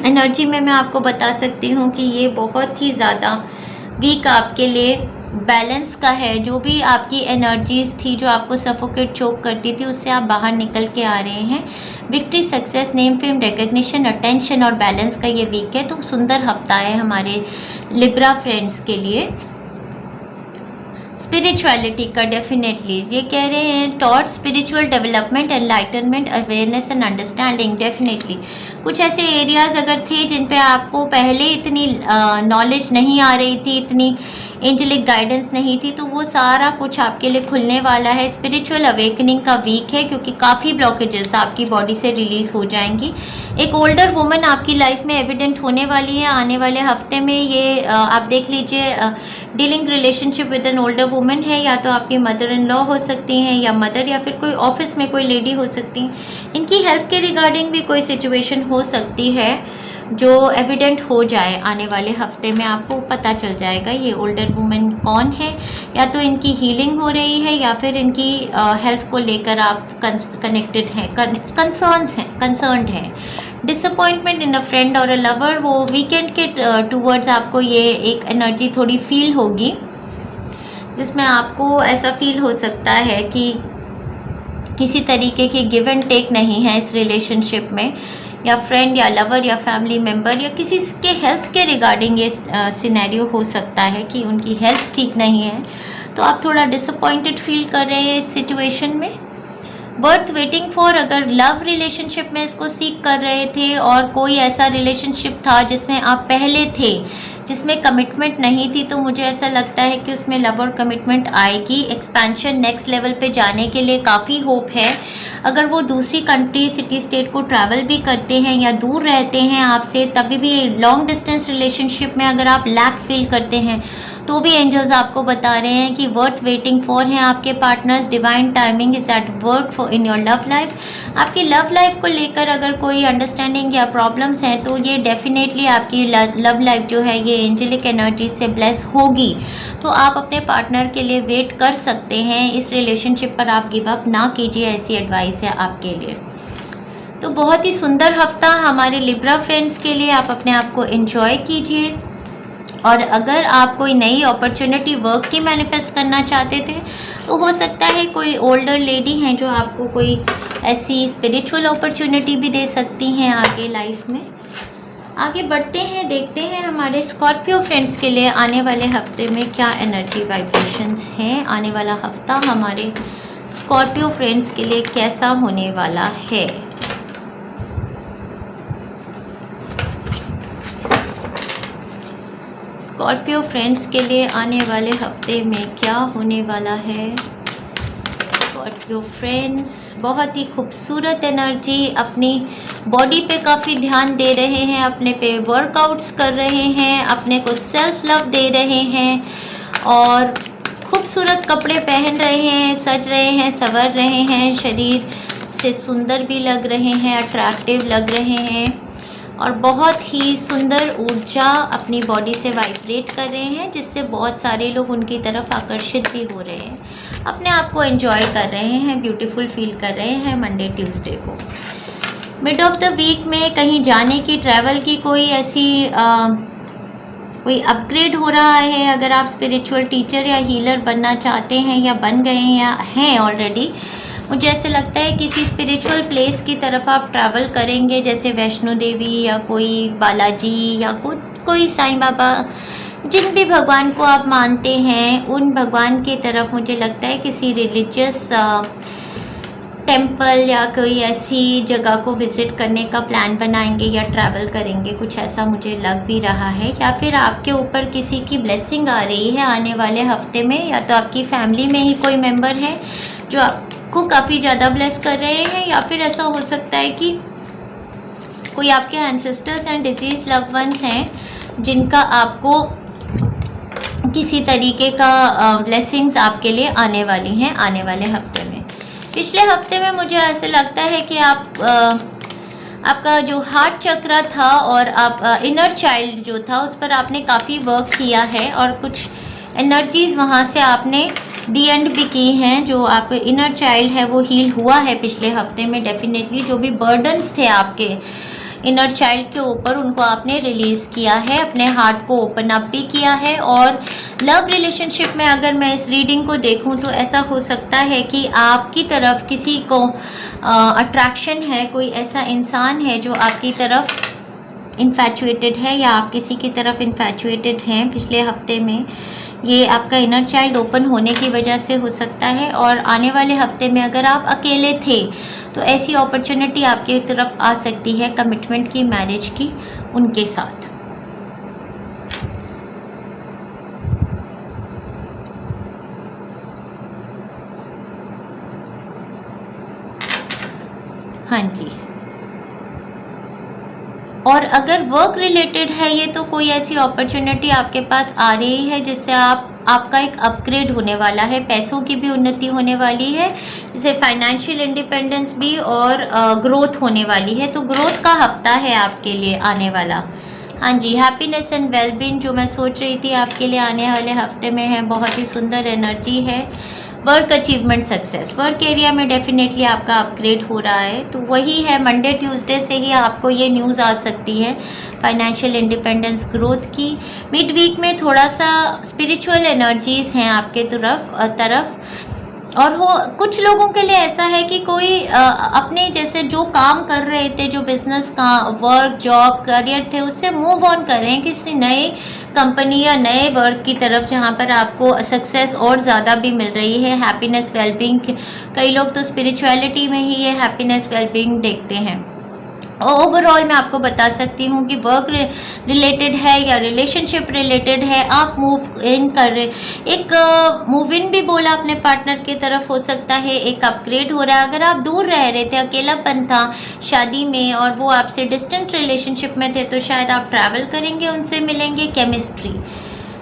एनर्जी में मैं आपको बता सकती हूँ कि ये बहुत ही ज़्यादा वीक आपके लिए बैलेंस का है। जो भी आपकी एनर्जीज थी जो आपको सफोकेट, चोक करती थी, उससे आप बाहर निकल के आ रहे हैं। Victory, success, name, fame, recognition, attention और बैलेंस का ये वीक है। तो सुंदर हफ्ता है हमारे लिब्रा फ्रेंड्स के लिए। स्पिरिचुअलिटी का डेफिनेटली ये कह रहे हैं, taught spiritual development, enlightenment, awareness and understanding. Definitely कुछ ऐसे एरियाज़ अगर थे जिन पे आपको पहले इतनी नॉलेज नहीं आ रही थी, इतनी एंजेलिक गाइडेंस नहीं थी, तो वो सारा कुछ आपके लिए खुलने वाला है। स्पिरिचुअल अवेकनिंग का वीक है, क्योंकि काफ़ी ब्लॉकेजेस आपकी बॉडी से रिलीज़ हो जाएंगी। एक ओल्डर वुमन आपकी लाइफ में एविडेंट होने वाली है आने वाले हफ्ते में। ये आप देख लीजिए, dealing relationship with an older woman है, या तो आपकी मदर इन लॉ हो सकती हैं, या मदर, या फिर कोई ऑफिस में कोई लेडी हो सकती हैं। इनकी हेल्थ के रिगार्डिंग भी कोई सिचुएशन हो सकती है जो एविडेंट हो जाए आने वाले हफ्ते में। आपको पता चल जाएगा ये ओल्डर वुमेन कौन है, या तो इनकी हीलिंग हो रही है, या फिर इनकी हेल्थ को लेकर आप कनेक्टेड हैं, कंसर्न्ड हैं। डिसअपॉइंटमेंट इन अ फ्रेंड और अ लवर, वो वीकेंड के टूवर्ड्स आपको ये एक एनर्जी थोड़ी फील होगी, जिसमें आपको ऐसा फील हो सकता है कि किसी तरीके की गिव एंड टेक नहीं है इस रिलेशनशिप में, या फ्रेंड या लवर या फैमिली मेम्बर या किसी के हेल्थ के रिगार्डिंग ये सिनेरियो हो सकता है कि उनकी हेल्थ ठीक नहीं है, तो आप थोड़ा डिसअपॉइंटेड फील कर रहे हैं इस सिचुएशन में। वर्थ वेटिंग फॉर, अगर लव रिलेशनशिप में इसको सीख कर रहे थे और कोई ऐसा रिलेशनशिप था जिसमें आप पहले थे, जिसमें कमिटमेंट नहीं थी, तो मुझे ऐसा लगता है कि उसमें लव और कमिटमेंट आएगी। एक्सपेंशन नेक्स्ट लेवल पे जाने के लिए काफ़ी होप है। अगर वो दूसरी कंट्री, सिटी, स्टेट को ट्रैवल भी करते हैं या दूर रहते हैं आपसे, तभी भी लॉन्ग डिस्टेंस रिलेशनशिप में अगर आप लैक फील करते हैं, तो भी एंजल्स आपको बता रहे हैं कि वर्थ वेटिंग फॉर हैं आपके partners. Divine timing is at work for in your love life. आपकी लव लाइफ को लेकर अगर कोई अंडरस्टैंडिंग या प्रॉब्लम्स हैं, तो ये डेफिनेटली आपकी लव लाइफ जो है ये एंजेलिक एनर्जी से ब्लेस होगी। तो आप अपने पार्टनर के लिए वेट कर सकते हैं। इस रिलेशनशिप पर आप गिव अप ना कीजिए, ऐसी एडवाइस है आपके लिए। तो बहुत ही सुंदर हफ्ता हमारे लिब्रा फ्रेंड्स के लिए, आप अपने आप को एंजॉय कीजिए। और अगर आप कोई नई अपॉर्चुनिटी वर्क की मैनिफेस्ट करना चाहते थे, तो हो सकता है कोई ओल्डर लेडी हैं जो आपको कोई ऐसी स्पिरिचुअल अपॉर्चुनिटी भी दे सकती हैं आगे लाइफ में। आगे बढ़ते हैं, देखते हैं हमारे स्कॉर्पियो फ्रेंड्स के लिए आने वाले हफ्ते में क्या एनर्जी वाइब्रेशंस हैं। आने वाला हफ्ता हमारे स्कॉर्पियो फ्रेंड्स के लिए कैसा होने वाला है। स्कॉर्पियो फ्रेंड्स के लिए आने वाले हफ्ते में क्या होने वाला है। स्कॉर्पियो फ्रेंड्स, बहुत ही खूबसूरत एनर्जी, अपनी बॉडी पे काफ़ी ध्यान दे रहे हैं, अपने पे वर्कआउट्स कर रहे हैं, अपने को सेल्फ लव दे रहे हैं और खूबसूरत कपड़े पहन रहे हैं, सज रहे हैं, संवर रहे हैं, शरीर से सुंदर भी लग रहे हैं, अट्रैक्टिव लग रहे हैं और बहुत ही सुंदर ऊर्जा अपनी बॉडी से वाइब्रेट कर रहे हैं, जिससे बहुत सारे लोग उनकी तरफ आकर्षित भी हो रहे हैं, अपने आप को एंजॉय कर रहे हैं, ब्यूटीफुल फील कर रहे हैं। मंडे ट्यूसडे को मिड ऑफ द वीक में कहीं जाने की, ट्रैवल की कोई ऐसी कोई अपग्रेड हो रहा है। अगर आप स्पिरिचुअल टीचर या हीलर बनना चाहते हैं या बन गए हैं या हैं ऑलरेडी, मुझे ऐसे लगता है किसी स्पिरिचुअल प्लेस की तरफ आप ट्रैवल करेंगे, जैसे वैष्णो देवी या कोई बालाजी या कोई साईं बाबा, जिन भी भगवान को आप मानते हैं, उन भगवान की तरफ मुझे लगता है किसी रिलीजियस टेम्पल या कोई ऐसी जगह को विज़िट करने का प्लान बनाएंगे या ट्रैवल करेंगे, कुछ ऐसा मुझे लग भी रहा है। या फिर आपके ऊपर किसी की ब्लेसिंग आ रही है आने वाले हफ्ते में, या तो आपकी फैमिली में ही कोई मेंबर है जो आपको काफ़ी ज़्यादा ब्लेस कर रहे हैं, या फिर ऐसा हो सकता है कि कोई आपके ancestors and deceased loved ones हैं जिनका आपको किसी तरीके का ब्लेसिंग्स आपके लिए आने वाली हैं आने वाले हफ्ते में। पिछले हफ्ते में मुझे ऐसे लगता है कि आपका जो हार्ट चक्र था और आप इनर चाइल्ड जो था, उस पर आपने काफ़ी वर्क किया है और कुछ एनर्जीज़ वहाँ से आपने डी एंड भी की हैं। जो आप इनर चाइल्ड है वो हील हुआ है पिछले हफ्ते में डेफिनेटली। जो भी बर्डन्स थे आपके इनर चाइल्ड के ऊपर, उनको आपने रिलीज़ किया है, अपने हार्ट को ओपन अप भी किया है। और लव रिलेशनशिप में अगर मैं इस रीडिंग को देखूं तो ऐसा हो सकता है कि आपकी तरफ किसी को अट्रैक्शन है, कोई ऐसा इंसान है जो आपकी तरफ इन्फैचुएटेड है या आप किसी की तरफ इन्फैचुएटेड हैं पिछले हफ्ते में। ये आपका इनर चाइल्ड ओपन होने की वजह से हो सकता है। और आने वाले हफ्ते में अगर आप अकेले थे तो ऐसी अपॉर्चुनिटी आपकी तरफ आ सकती है कमिटमेंट की, मैरिज की उनके साथ। हाँ जी। और अगर वर्क रिलेटेड है ये, तो कोई ऐसी अपॉर्चुनिटी आपके पास आ रही है जिससे आपका एक अपग्रेड होने वाला है, पैसों की भी उन्नति होने वाली है, जैसे फाइनेंशियल इंडिपेंडेंस भी और ग्रोथ होने वाली है। तो ग्रोथ का हफ्ता है आपके लिए आने वाला। हाँ जी, हैप्पीनेस एंड वेलबींग जो मैं सोच रही थी आपके लिए आने वाले हफ्ते में है, बहुत ही सुंदर एनर्जी है। Work achievement success, work area में डेफिनेटली आपका अपग्रेड हो रहा है। तो वही है, मंडे ट्यूसडे से ही आपको ये न्यूज़ आ सकती है फाइनेंशियल इंडिपेंडेंस ग्रोथ की। मिड वीक में थोड़ा सा स्पिरिचुअल एनर्जीज़ हैं आपके तरफ और हो कुछ लोगों के लिए ऐसा है कि कोई अपने जैसे जो काम कर रहे थे, जो बिजनेस का वर्क जॉब करियर थे, उससे मूव ऑन कर रहे हैं किसी नए कंपनी या नए वर्क की तरफ, जहाँ पर आपको सक्सेस और ज़्यादा भी मिल रही है, हैप्पीनेस वेलबींग। कई लोग तो स्पिरिचुअलिटी में ही ये हैप्पीनेस वेलबींग देखते हैं। ओवरऑल मैं आपको बता सकती हूँ कि वर्क रिलेटेड है या रिलेशनशिप रिलेटेड है, आप मूव इन कर रहे, एक मूव इन भी बोला अपने पार्टनर की तरफ हो सकता है, एक अपग्रेड हो रहा है। अगर आप दूर रह रहे थे, अकेलापन था शादी में और वो आपसे डिस्टेंट रिलेशनशिप में थे, तो शायद आप ट्रैवल करेंगे, उनसे मिलेंगे। Chemistry,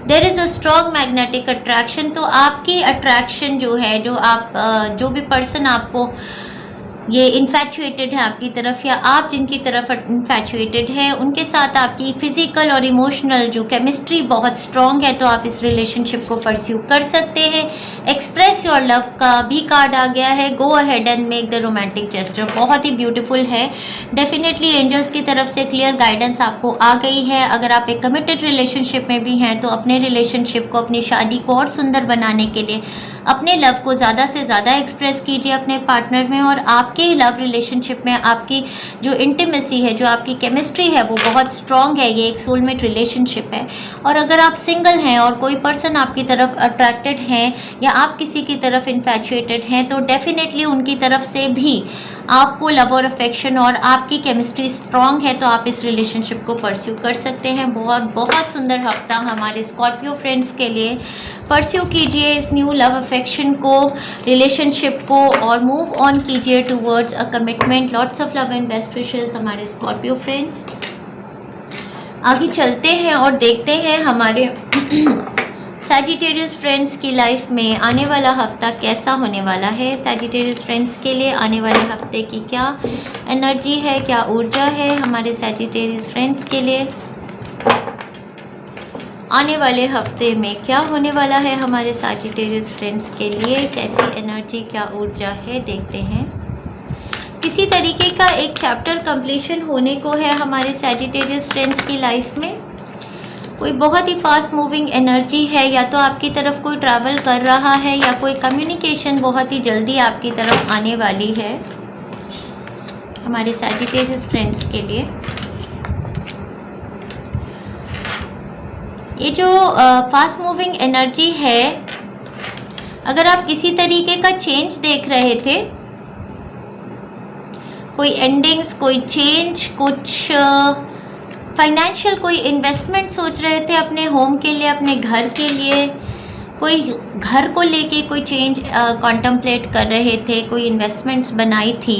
there is a strong magnetic attraction. तो आपकी अट्रैक्शन जो है, जो आप जो भी पर्सन आपको ये इन्फैचुएटेड है आपकी तरफ, या आप जिनकी तरफ इन्फैचुएटेड है, उनके साथ आपकी फिजिकल और इमोशनल जो केमिस्ट्री बहुत स्ट्रॉन्ग है, तो आप इस रिलेशनशिप को परस्यू कर सकते हैं। एक्सप्रेस योर लव का भी कार्ड आ गया है, go ahead and make the romantic gesture, बहुत ही ब्यूटीफुल है। डेफिनेटली एंजल्स की तरफ से क्लियर गाइडेंस आपको आ गई है। अगर आप एक कमिटेड रिलेशनशिप में भी हैं, तो अपने रिलेशनशिप को, अपनी शादी को और सुंदर बनाने के लिए अपने लव को ज़्यादा से ज़्यादा एक्सप्रेस कीजिए अपने पार्टनर में, और आपके लव रिलेशनशिप में आपकी जो इंटीमेसी है, जो आपकी केमिस्ट्री है, वो बहुत स्ट्रॉन्ग है। ये एक सोलमेट रिलेशनशिप है। और अगर आप सिंगल हैं और कोई पर्सन आपकी तरफ अट्रैक्टेड हैं या आप किसी की तरफ इन्फैचुएटेड हैं, तो डेफिनेटली उनकी तरफ से भी आपको लव और अफेक्शन और आपकी केमिस्ट्री स्ट्रॉन्ग है, तो आप इस रिलेशनशिप को परस्यू कर सकते हैं। बहुत बहुत सुंदर हफ्ता हमारे स्कॉर्पियो फ्रेंड्स के लिए। परस्यू कीजिए इस न्यू लव अफेक्शन को, रिलेशनशिप को, और मूव ऑन कीजिए towards a commitment. Lots of love and best wishes हमारे स्कॉर्पियो फ्रेंड्स। आगे चलते हैं और देखते हैं हमारे सैजिटेरियस फ्रेंड्स की लाइफ में आने वाला हफ्ता कैसा होने वाला है। सैजिटेरियस फ्रेंड्स के लिए आने वाले हफ्ते की क्या एनर्जी है, क्या ऊर्जा है हमारे सैजिटेरियस फ्रेंड्स के लिए। आने वाले हफ्ते में क्या होने वाला है हमारे सैजिटेरियस फ्रेंड्स के लिए, कैसी एनर्जी, क्या ऊर्जा है, देखते हैं। किसी तरीके का एक चैप्टर कंप्लीशन होने को है हमारे सैजिटेरियस फ्रेंड्स की लाइफ में। कोई बहुत ही फास्ट मूविंग एनर्जी है, या तो आपकी तरफ कोई ट्रैवल कर रहा है, या कोई कम्युनिकेशन बहुत ही जल्दी आपकी तरफ आने वाली है हमारे सैजिटेरियस फ्रेंड्स के लिए। ये जो फास्ट मूविंग एनर्जी है, अगर आप किसी तरीके का चेंज देख रहे थे, कोई एंडिंग्स, कोई चेंज, कुछ फाइनेंशियल कोई इन्वेस्टमेंट सोच रहे थे अपने होम के लिए, अपने घर के लिए, कोई घर को लेके कोई चेंज कॉन्टम्पलेट कर रहे थे, कोई इन्वेस्टमेंट्स बनाई थी,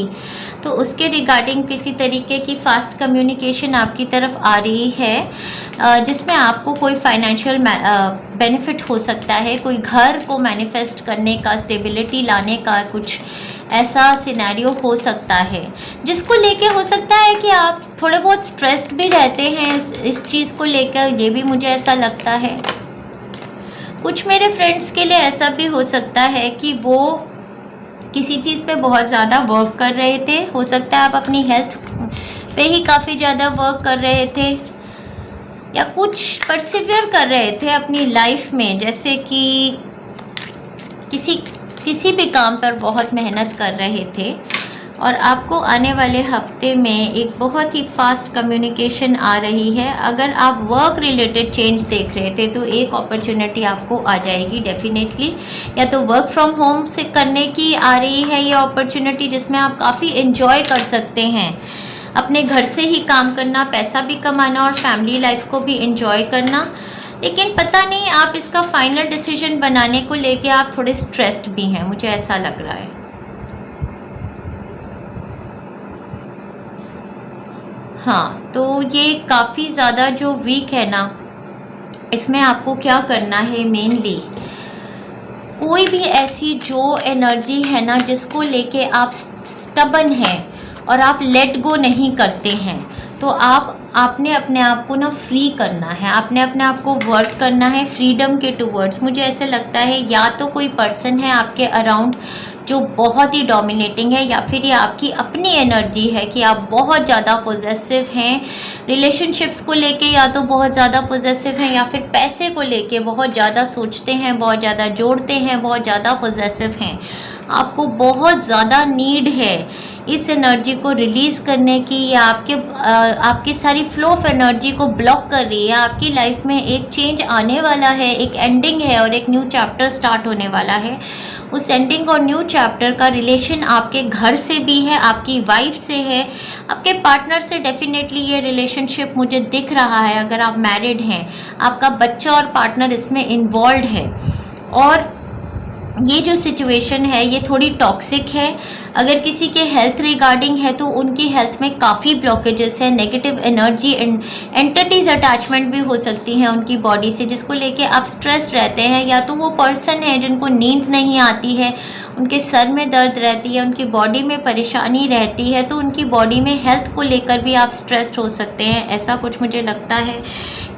तो उसके रिगार्डिंग किसी तरीके की फास्ट कम्युनिकेशन आपकी तरफ आ रही है, जिसमें आपको कोई फाइनेंशियल बेनिफिट हो सकता है, कोई घर को मैनिफेस्ट करने का, स्टेबिलिटी लाने का कुछ ऐसा सिनेरियो हो सकता है, जिसको लेके हो सकता है कि आप थोड़े बहुत स्ट्रेस्ड भी रहते हैं इस चीज़ को लेकर। ये भी मुझे ऐसा लगता है। कुछ मेरे फ्रेंड्स के लिए ऐसा भी हो सकता है कि वो किसी चीज़ पे बहुत ज़्यादा वर्क कर रहे थे। हो सकता है आप अपनी हेल्थ पे ही काफ़ी ज़्यादा वर्क कर रहे थे, या कुछ परसिवियर कर रहे थे अपनी लाइफ में, जैसे कि किसी भी काम पर बहुत मेहनत कर रहे थे, और आपको आने वाले हफ्ते में एक बहुत ही फास्ट कम्युनिकेशन आ रही है। अगर आप वर्क रिलेटेड चेंज देख रहे थे, तो एक अपॉर्चुनिटी आपको आ जाएगी डेफिनेटली, या तो वर्क फ्रॉम होम से करने की आ रही है ये अपॉर्चुनिटी, जिसमें आप काफ़ी एंजॉय कर सकते हैं, अपने घर से ही काम करना, पैसा भी कमाना और फैमिली लाइफ को भी एंजॉय करना। लेकिन पता नहीं, आप इसका फाइनल डिसीजन बनाने को लेके आप थोड़े स्ट्रेस्ड भी हैं, मुझे ऐसा लग रहा है। हाँ, तो ये काफ़ी ज़्यादा जो वीक है ना, इसमें आपको क्या करना है, मेनली कोई भी ऐसी जो एनर्जी है ना जिसको लेके आप स्टबन हैं और आप लेट गो नहीं करते हैं, तो आप आपने अपने आप को ना फ्री करना है, आपने अपने आप को वर्क करना है फ्रीडम के टूवर्ड्स। मुझे ऐसे लगता है या तो कोई पर्सन है आपके अराउंड जो बहुत ही डोमिनेटिंग है, या फिर ये आपकी अपनी एनर्जी है कि आप बहुत ज़्यादा पॉजेसिव हैं रिलेशनशिप्स को लेके, या तो बहुत ज़्यादा पॉजेसिव हैं, या फिर पैसे को लेके बहुत ज़्यादा सोचते हैं, बहुत ज़्यादा जोड़ते हैं, बहुत ज़्यादा पॉजेसिव हैं। आपको बहुत ज़्यादा नीड है इस एनर्जी को रिलीज़ करने की, या आपकी सारी फ्लो ऑफ एनर्जी को ब्लॉक कर रही है। आपकी लाइफ में एक चेंज आने वाला है, एक एंडिंग है और एक न्यू चैप्टर स्टार्ट होने वाला है। उस एंडिंग और न्यू चैप्टर का रिलेशन आपके घर से भी है, आपकी वाइफ से है, आपके पार्टनर से डेफिनेटली ये रिलेशनशिप मुझे दिख रहा है। अगर आप मैरिड हैं, आपका बच्चा और पार्टनर इसमें इन्वॉल्व है, और ये जो सिचुएशन है ये थोड़ी टॉक्सिक है। अगर किसी के हेल्थ रिगार्डिंग है तो उनकी हेल्थ में काफ़ी ब्लॉकेजेस है, negative energy and entities attachment भी हो सकती हैं उनकी बॉडी से, जिसको लेके आप स्ट्रेस रहते हैं। या तो वो पर्सन है जिनको नींद नहीं आती है, उनके सर में दर्द रहती है, उनकी बॉडी में परेशानी रहती है, तो उनकी बॉडी में हेल्थ को लेकर भी आप स्ट्रेस्ड हो सकते हैं, ऐसा कुछ मुझे लगता है।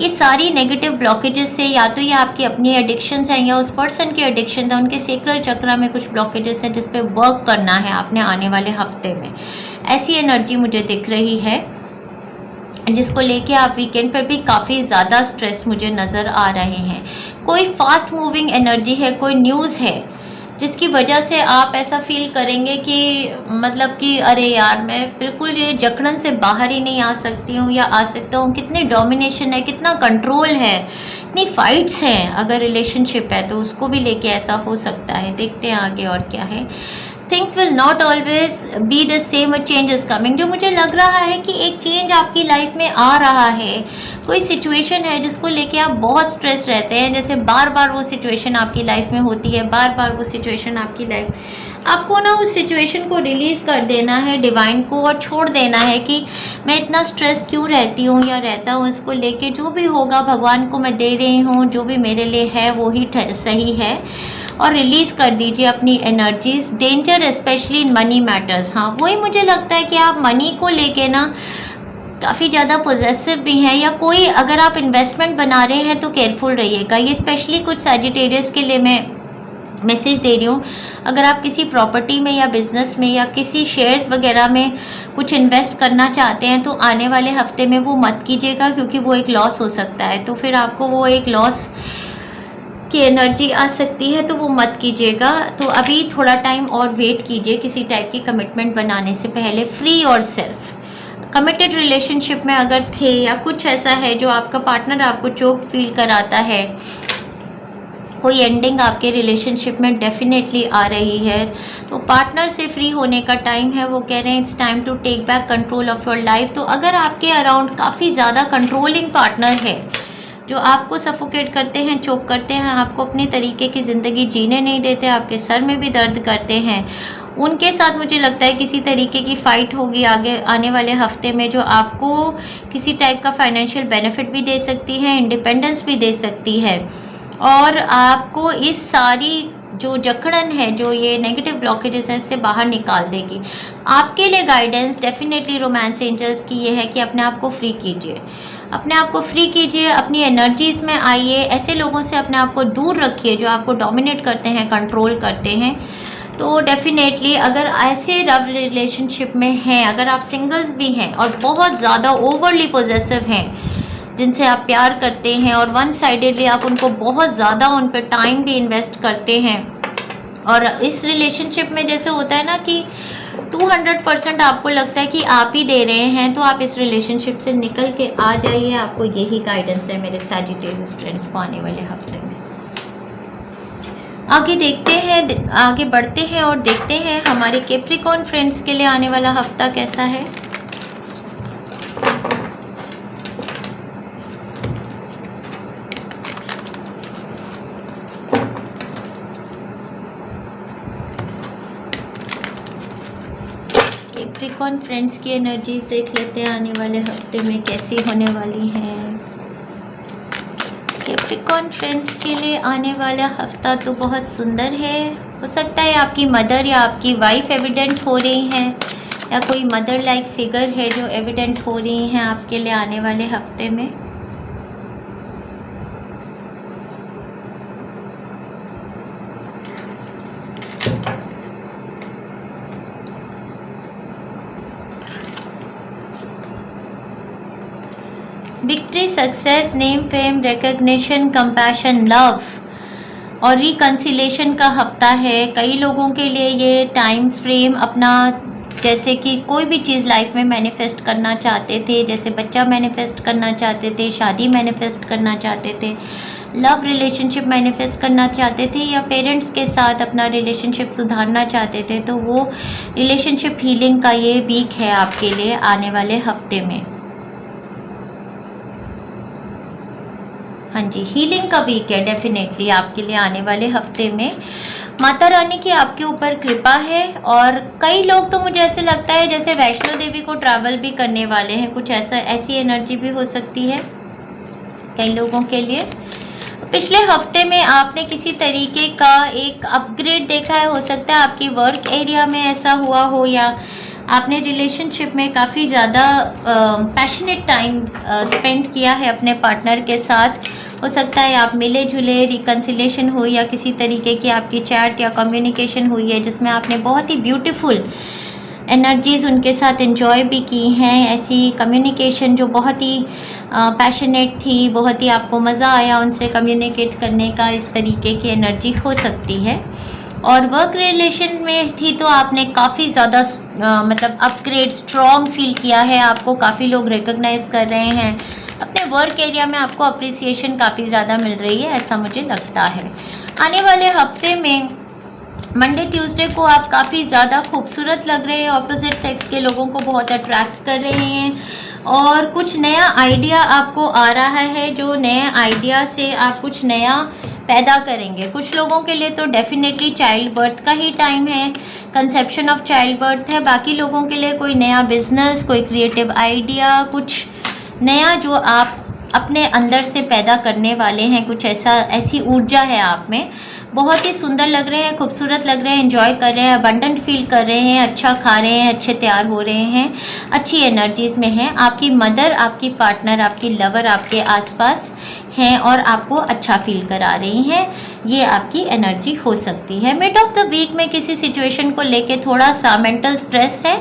ये सारी नेगेटिव ब्लॉकेजेस से या तो ये आपकी अपनी एडिक्शंस हैं या उस पर्सन की एडिक्शन है, उनके सेक्रल चक्रा में कुछ ब्लॉकेजेस हैं जिस पे वर्क करना है आपने आने वाले हफ्ते में। ऐसी एनर्जी मुझे दिख रही है, जिसको लेके आप वीकेंड पर भी काफ़ी ज़्यादा स्ट्रेस मुझे नज़र आ रहे हैं। कोई फास्ट मूविंग एनर्जी है, कोई न्यूज़ है जिसकी वजह से आप ऐसा फील करेंगे कि मतलब कि अरे यार मैं बिल्कुल ये जकड़न से बाहर ही नहीं आ सकती हूँ या आ सकता हूँ। कितनी डोमिनेशन है, कितना कंट्रोल है, इतनी फाइट्स हैं। अगर रिलेशनशिप है तो उसको भी लेके ऐसा हो सकता है। देखते हैं आगे और क्या है। Things will not always be the same, a change is coming. जो मुझे लग रहा है कि एक चेंज आपकी लाइफ में आ रहा है, कोई सिचुएशन है जिसको लेके आप बहुत स्ट्रेस रहते हैं, जैसे बार बार वो सिचुएशन आपकी लाइफ में होती है, बार बार वो सिचुएशन आपकी लाइफ, आपको ना उस सिचुएशन को रिलीज़ कर देना है डिवाइन को, और छोड़ देना है कि मैं इतना स्ट्रेस क्यों रहती हूँ या रहता हूँ। इसको लेके जो भी होगा भगवान को मैं दे रही हूँ, जो भी मेरे लिए है वो ही सही है, और रिलीज़ कर दीजिए अपनी energies. Danger specially in money matters. हाँ, वही मुझे लगता है कि आप मनी को लेके ना काफ़ी ज़्यादा पॉजेसिव भी हैं, या कोई अगर आप इन्वेस्टमेंट बना रहे हैं तो केयरफुल रहिएगा। ये स्पेशली कुछ सैजिटेरियस के लिए मैं मैसेज दे रही हूँ। अगर आप किसी प्रॉपर्टी में या बिज़नेस में या किसी शेयर्स वगैरह में कुछ इन्वेस्ट करना चाहते हैं तो आने वाले हफ्ते में वो मत कीजिएगा, क्योंकि वो एक लॉस हो सकता है। तो फिर आपको वो एक लॉस की एनर्जी आ सकती है, तो वो मत कीजिएगा। तो अभी थोड़ा टाइम और वेट कीजिए किसी टाइप की कमिटमेंट बनाने से पहले। फ्री और सेल्फ कमिटेड रिलेशनशिप में अगर थे या कुछ ऐसा है जो आपका पार्टनर आपको चोक फील कराता है, कोई एंडिंग आपके रिलेशनशिप में डेफिनेटली आ रही है, तो पार्टनर से फ्री होने का टाइम है। वो कह रहे हैं it's time to take back control of your life. तो अगर आपके अराउंड काफ़ी ज़्यादा कंट्रोलिंग पार्टनर है जो आपको सफोकेट करते हैं, चोक करते हैं, आपको अपने तरीके की ज़िंदगी जीने नहीं देते, आपके सर में भी दर्द करते हैं, उनके साथ मुझे लगता है किसी तरीके की फ़ाइट होगी आगे आने वाले हफ्ते में, जो आपको किसी टाइप का फाइनेंशियल बेनिफिट भी दे सकती है, इंडिपेंडेंस भी दे सकती है, और आपको इस सारी जो जकड़न है, जो ये नेगेटिव ब्लॉकेजेस हैं, इससे बाहर निकाल देगी। आपके लिए गाइडेंस डेफिनेटली रोमांस एंजल्स की ये है कि अपने आप को फ्री कीजिए, अपने आप को फ्री कीजिए, अपनी एनर्जीज़ में आइए, ऐसे लोगों से अपने आप को दूर रखिए जो आपको डोमिनेट करते हैं, कंट्रोल करते हैं। तो डेफिनेटली अगर ऐसे लव रिलेशनशिप में हैं, अगर आप सिंगल्स भी हैं और बहुत ज़्यादा ओवरली पॉजेसिव हैं, जिनसे आप प्यार करते हैं और वन साइडेडली आप उनको बहुत ज़्यादा उन पर टाइम भी इन्वेस्ट करते हैं, और इस रिलेशनशिप में जैसे होता है ना कि 200% आपको लगता है कि आप ही दे रहे हैं, तो आप इस रिलेशनशिप से निकल के आ जाइए। आपको यही गाइडेंस है मेरे सैजिटेरियस फ्रेंड्स को आने वाले हफ्ते में। आगे देखते हैं, आगे बढ़ते हैं और देखते हैं हमारे कैप्रिकॉर्न फ्रेंड्स के लिए आने वाला हफ्ता कैसा है। कैप्रिकॉर्न फ्रेंड्स की एनर्जीज देख लेते हैं आने वाले हफ्ते में कैसी होने वाली हैं। कैप्रिकॉर्न फ्रेंड्स के लिए आने वाला हफ्ता तो बहुत सुंदर है। हो सकता है आपकी मदर या आपकी वाइफ एविडेंट हो रही हैं, या कोई मदर लाइक फिगर है जो एविडेंट हो रही हैं आपके लिए आने वाले हफ्ते में। Victory, success, name, fame, recognition, compassion, love और रिकन्सिलेशन का हफ्ता है। कई लोगों के लिए ये टाइम फ्रेम अपना, जैसे कि कोई भी चीज़ लाइफ में मैनिफेस्ट करना चाहते थे, जैसे बच्चा मैनिफेस्ट करना चाहते थे, शादी मैनिफेस्ट करना चाहते थे, लव रिलेशनशिप मैनिफेस्ट करना चाहते थे, या पेरेंट्स के साथ अपना रिलेशनशिप सुधारना चाहते थे, तो वो रिलेशनशिप हीलिंग का ये वीक है आपके लिए आने वाले हफ्ते में। हाँ जी, हीलिंग का वीक है डेफिनेटली आपके लिए आने वाले हफ्ते में। माता रानी की आपके ऊपर कृपा है, और कई लोग तो मुझे ऐसे लगता है जैसे वैष्णो देवी को ट्रैवल भी करने वाले हैं, कुछ ऐसी एनर्जी भी हो सकती है कई लोगों के लिए। पिछले हफ्ते में आपने किसी तरीके का एक अपग्रेड देखा है, हो सकता है आपकी वर्क एरिया में ऐसा हुआ हो, या आपने रिलेशनशिप में काफ़ी ज़्यादा पैशनेट टाइम स्पेंड किया है अपने पार्टनर के साथ। हो सकता है आप मिले जुले, रिकन्सिलेशन हुई, या किसी तरीके की आपकी चैट या कम्युनिकेशन हुई है जिसमें आपने बहुत ही ब्यूटीफुल एनर्जीज़ उनके साथ एंजॉय भी की हैं। ऐसी कम्युनिकेशन जो बहुत ही पैशनेट थी, बहुत ही आपको मज़ा आया उनसे कम्युनिकेट करने का, इस तरीके की एनर्जी हो सकती है। और वर्क रिलेशन में थी तो आपने काफ़ी ज़्यादा मतलब अपग्रेड स्ट्रॉन्ग फील किया है, आपको काफ़ी लोग रिकॉग्नाइज़ कर रहे हैं, अपने वर्क एरिया में आपको अप्रिसिएशन काफ़ी ज़्यादा मिल रही है, ऐसा मुझे लगता है। आने वाले हफ्ते में मंडे ट्यूसडे को आप काफ़ी ज़्यादा खूबसूरत लग रहे हैं, ऑपोजिट सेक्स के लोगों को बहुत अट्रैक्ट कर रहे हैं, और कुछ नया आइडिया आपको आ रहा है, जो नए आइडिया से आप कुछ नया पैदा करेंगे। कुछ लोगों के लिए तो डेफिनेटली चाइल्ड बर्थ का ही टाइम है, कंसेप्शन ऑफ चाइल्ड बर्थ है। बाकी लोगों के लिए कोई नया बिजनेस, कोई क्रिएटिव आइडिया, कुछ नया जो आप अपने अंदर से पैदा करने वाले हैं, कुछ ऐसी ऊर्जा है आप में। बहुत ही सुंदर लग रहे हैं, खूबसूरत लग रहे हैं, एंजॉय कर रहे हैं, अबंडेंट फील कर रहे हैं, अच्छा खा रहे हैं, अच्छे तैयार हो रहे हैं, अच्छी एनर्जीज़ में हैं। आपकी मदर, आपकी पार्टनर, आपकी लवर आपके आसपास हैं और आपको अच्छा फील करा रही हैं, ये आपकी एनर्जी हो सकती है। मिड ऑफ द वीक में किसी सिचुएशन को लेके थोड़ा सा मेंटल स्ट्रेस है,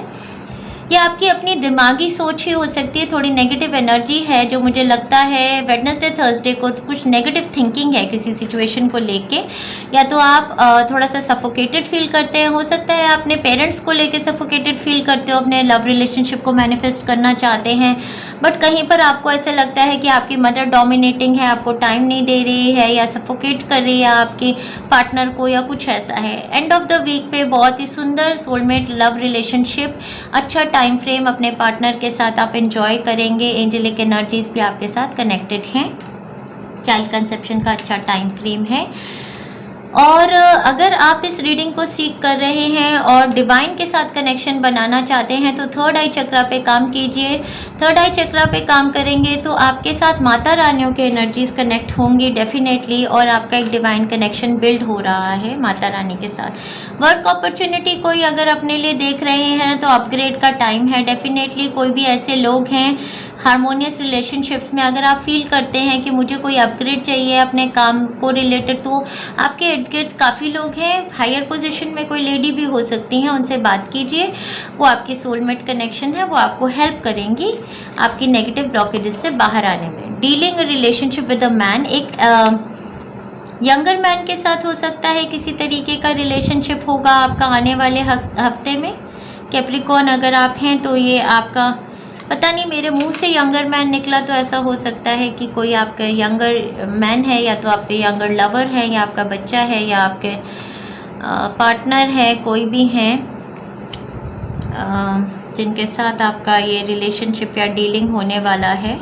या आपकी अपनी दिमागी सोच ही हो सकती है, थोड़ी नेगेटिव एनर्जी है, जो मुझे लगता है वेडनेसडे थर्सडे को कुछ नेगेटिव थिंकिंग है किसी सिचुएशन को लेके, या तो आप थोड़ा सा सफोकेटेड फील करते हैं, हो सकता है अपने पेरेंट्स को लेके सफोकेटेड फील करते हो, अपने लव रिलेशनशिप को मैनिफेस्ट करना चाहते हैं, बट कहीं पर आपको ऐसा लगता है कि आपकी मदर डोमिनेटिंग है, आपको टाइम नहीं दे रही है, या सफोकेट कर रही है आपके पार्टनर को, या कुछ ऐसा है। एंड ऑफ द वीक पे बहुत ही सुंदर सोलमेट लव रिलेशनशिप, अच्छा टाइम फ्रेम अपने पार्टनर के साथ आप एंजॉय करेंगे। एंजेलिक एनर्जीज भी आपके साथ कनेक्टेड हैं, चाइल्ड कंसेप्शन का अच्छा टाइम फ्रेम है। और अगर आप इस रीडिंग को सीख कर रहे हैं और डिवाइन के साथ कनेक्शन बनाना चाहते हैं तो थर्ड आई चक्रा पे काम कीजिए। थर्ड आई चक्रा पे काम करेंगे तो आपके साथ माता रानियों के एनर्जीज कनेक्ट होंगी डेफिनेटली, और आपका एक डिवाइन कनेक्शन बिल्ड हो रहा है माता रानी के साथ। वर्क अपॉर्चुनिटी कोई अगर अपने लिए देख रहे हैं तो अपग्रेड का टाइम है डेफिनेटली। कोई भी ऐसे लोग हैं हारमोनियस रिलेशनशिप्स में, अगर आप फील करते हैं कि मुझे कोई अपग्रेड चाहिए अपने काम को रिलेटेड, तो आपके इर्द गिर्द काफ़ी लोग हैं, हायर पोजीशन में कोई लेडी भी हो सकती हैं, उनसे बात कीजिए, वो आपकी सोलमेट कनेक्शन है, वो आपको हेल्प करेंगी आपकी नेगेटिव ब्लॉकेजेस से बाहर आने में। Dealing relationship with a man, एक यंगर मैन के साथ हो सकता है किसी तरीके का रिलेशनशिप होगा आपका आने वाले हफ्ते में। कैप्रिकॉर्न अगर आप हैं तो ये आपका, पता नहीं मेरे मुंह से यंगर मैन निकला तो ऐसा हो सकता है कि कोई आपका यंगर मैन है, या तो आपके यंगर लवर है, या आपका बच्चा है, या आपके पार्टनर है, कोई भी हैं जिनके साथ आपका ये रिलेशनशिप या डीलिंग होने वाला है।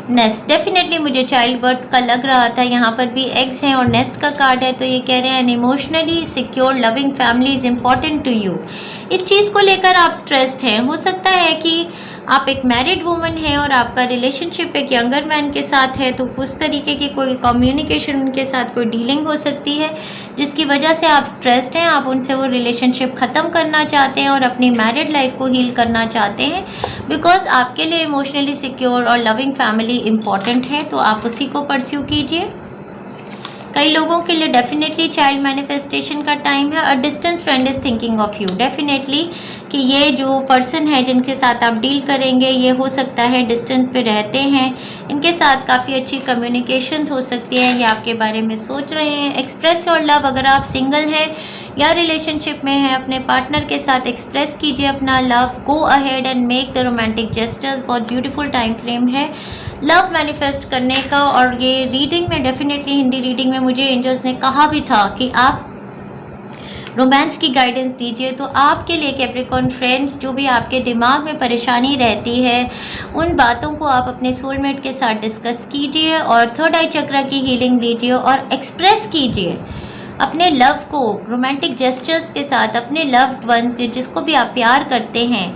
नेस्ट, डेफिनेटली मुझे चाइल्ड बर्थ का लग रहा था, यहाँ पर भी एग्स हैं और नेस्ट का कार्ड है, तो ये कह रहे हैं an emotionally secure loving family is important to you. इस चीज़ को लेकर आप स्ट्रेस्ड हैं, हो सकता है कि आप एक मैरिड वूमन हैं और आपका रिलेशनशिप एक यंगर मैन के साथ है, तो उस तरीके की कोई कम्युनिकेशन उनके साथ कोई डीलिंग हो सकती है जिसकी वजह से आप स्ट्रेस्ड हैं, आप उनसे वो रिलेशनशिप ख़त्म करना चाहते हैं और अपनी मैरिड लाइफ को हील करना चाहते हैं, बिकॉज आपके लिए इमोशनली सिक्योर और लविंग फैमिली इम्पॉर्टेंट है, तो आप उसी को परस्यू कीजिए। कई लोगों के लिए डेफिनेटली चाइल्ड मैनिफेस्टेशन का टाइम है। A distance friend is thinking of you, definitely कि ये जो पर्सन है जिनके साथ आप डील करेंगे, ये हो सकता है डिस्टेंस पे रहते हैं, इनके साथ काफ़ी अच्छी कम्युनिकेशंस हो सकती है, ये आपके बारे में सोच रहे हैं। एक्सप्रेस योर लव, अगर आप सिंगल हैं या रिलेशनशिप में हैं, अपने पार्टनर के साथ एक्सप्रेस कीजिए अपना love. Go ahead and make the romantic gestures, बहुत ब्यूटीफुल टाइम फ्रेम है लव मैनिफेस्ट करने का। और ये रीडिंग में डेफिनेटली, हिंदी रीडिंग में मुझे एंजल्स ने कहा भी था कि आप रोमांस की गाइडेंस दीजिए। तो आपके लिए कैप्रिकॉर्न फ्रेंड्स, जो भी आपके दिमाग में परेशानी रहती है, उन बातों को आप अपने सोलमेट के साथ डिस्कस कीजिए और थर्ड आई चक्र की हीलिंग लीजिए और एक्सप्रेस कीजिए अपने लव को रोमांटिक जेस्चर्स के साथ। अपने लव्ड वन, जिसको भी आप प्यार करते हैं,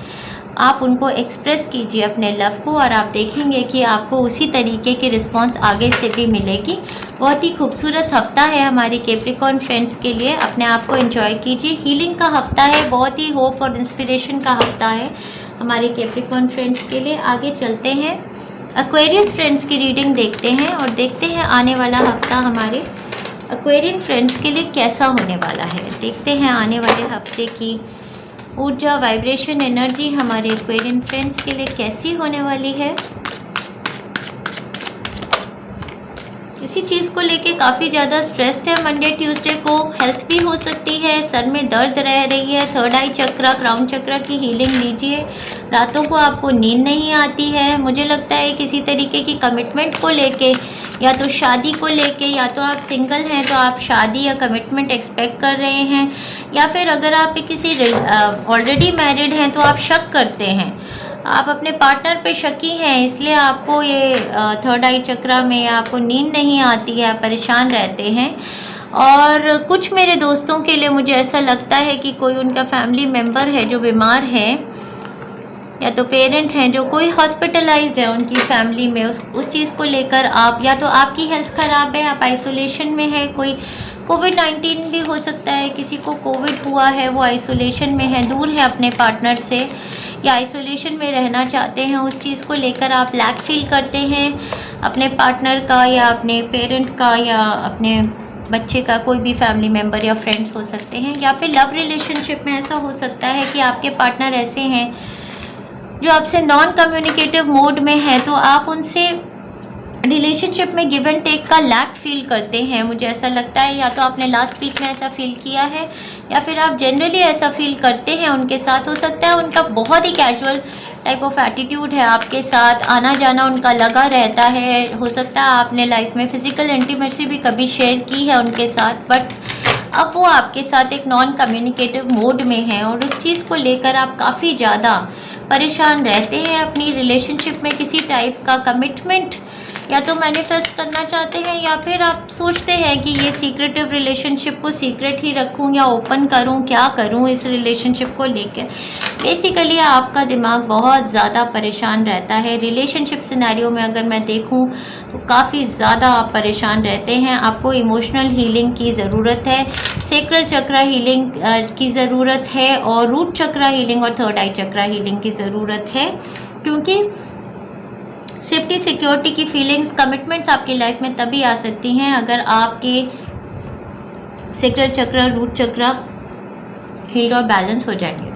आप उनको एक्सप्रेस कीजिए अपने लव को, और आप देखेंगे कि आपको उसी तरीके की रिस्पांस आगे से भी मिलेगी। बहुत ही खूबसूरत हफ्ता है हमारे कैप्रिकॉर्न फ्रेंड्स के लिए, अपने आप को एंजॉय कीजिए। हीलिंग का हफ्ता है, बहुत ही होप और इंस्पिरेशन का हफ्ता है हमारे कैप्रिकॉर्न फ्रेंड्स के लिए। आगे चलते हैं, एक्वेरियस फ्रेंड्स की रीडिंग देखते हैं और देखते हैं आने वाला हफ्ता हमारे एक्वेरियन फ्रेंड्स के लिए कैसा होने वाला है। देखते हैं आने वाले हफ्ते की ऊर्जा, वाइब्रेशन, एनर्जी हमारे एक्वेरियन फ्रेंड्स के लिए कैसी होने वाली है। इसी चीज़ को लेके काफ़ी ज़्यादा स्ट्रेस्ड है मंडे ट्यूसडे को। हेल्थ भी हो सकती है, सर में दर्द रह रही है। थर्ड आई चक्र, क्राउन चक्र की हीलिंग लीजिए। रातों को आपको नींद नहीं आती है, मुझे लगता है किसी तरीके की कमिटमेंट को लेके, या तो शादी को लेके, या तो आप सिंगल हैं तो आप शादी या कमिटमेंट एक्सपेक्ट कर रहे हैं, या फिर अगर आप किसी ऑलरेडी मैरिड हैं तो आप शक करते हैं, आप अपने पार्टनर पे शकी हैं, इसलिए आपको ये थर्ड आई चक्र में आपको नींद नहीं आती है, परेशान रहते हैं। और कुछ मेरे दोस्तों के लिए मुझे ऐसा लगता है कि कोई उनका फैमिली मेम्बर है जो बीमार है, या तो पेरेंट हैं जो कोई हॉस्पिटलाइज्ड है उनकी फैमिली में, उस चीज़ को लेकर आप, या तो आपकी हेल्थ ख़राब है, आप आइसोलेशन में है, कोई कोविड-19 भी हो सकता है, किसी को कोविड हुआ है, वो आइसोलेशन में है, दूर है अपने पार्टनर से, या आइसोलेशन में रहना चाहते हैं, उस चीज़ को लेकर आप लैक फील करते हैं अपने पार्टनर का, या अपने पेरेंट का, या अपने बच्चे का, कोई भी फैमिली मेम्बर या फ्रेंड्स हो सकते हैं। या फिर लव रिलेशनशिप में ऐसा हो सकता है कि आपके पार्टनर ऐसे हैं जो आपसे नॉन कम्युनिकेटिव मोड में है, तो आप उनसे रिलेशनशिप में गिव एंड टेक का लैक फील करते हैं, मुझे ऐसा लगता है। या तो आपने लास्ट वीक में ऐसा फील किया है, या फिर आप जनरली ऐसा फील करते हैं उनके साथ। हो सकता है उनका बहुत ही कैजुअल टाइप ऑफ एटीट्यूड है आपके साथ, आना जाना उनका लगा रहता है। हो सकता है आपने लाइफ में फिजिकल इंटीमेसी भी कभी शेयर की है उनके साथ, बट अब वो आपके साथ एक नॉन कम्युनिकेटिव मोड में है, और उस चीज़ को लेकर आप काफ़ी ज़्यादा परेशान रहते हैं। अपनी रिलेशनशिप में किसी टाइप का कमिटमेंट या तो मैनिफेस्ट करना चाहते हैं, या फिर आप सोचते हैं कि ये सीक्रेटिव रिलेशनशिप को सीक्रेट ही रखूं या ओपन करूं, क्या करूं इस रिलेशनशिप को लेकर। बेसिकली आपका दिमाग बहुत ज़्यादा परेशान रहता है। रिलेशनशिप सिनेरियो में अगर मैं देखूं तो काफ़ी ज़्यादा आप परेशान रहते हैं। आपको इमोशनल हीलिंग की ज़रूरत है, सेक्रल चक्र हीलिंग की ज़रूरत है, और रूट चक्र हीलिंग और थर्ड आई चक्र हीलिंग की ज़रूरत है, क्योंकि सेफ्टी सिक्योरिटी की फीलिंग्स, कमिटमेंट्स आपकी लाइफ में तभी आ सकती हैं अगर आपके सेक्रल चक्र, रूट चक्र हील और बैलेंस हो जाएंगे।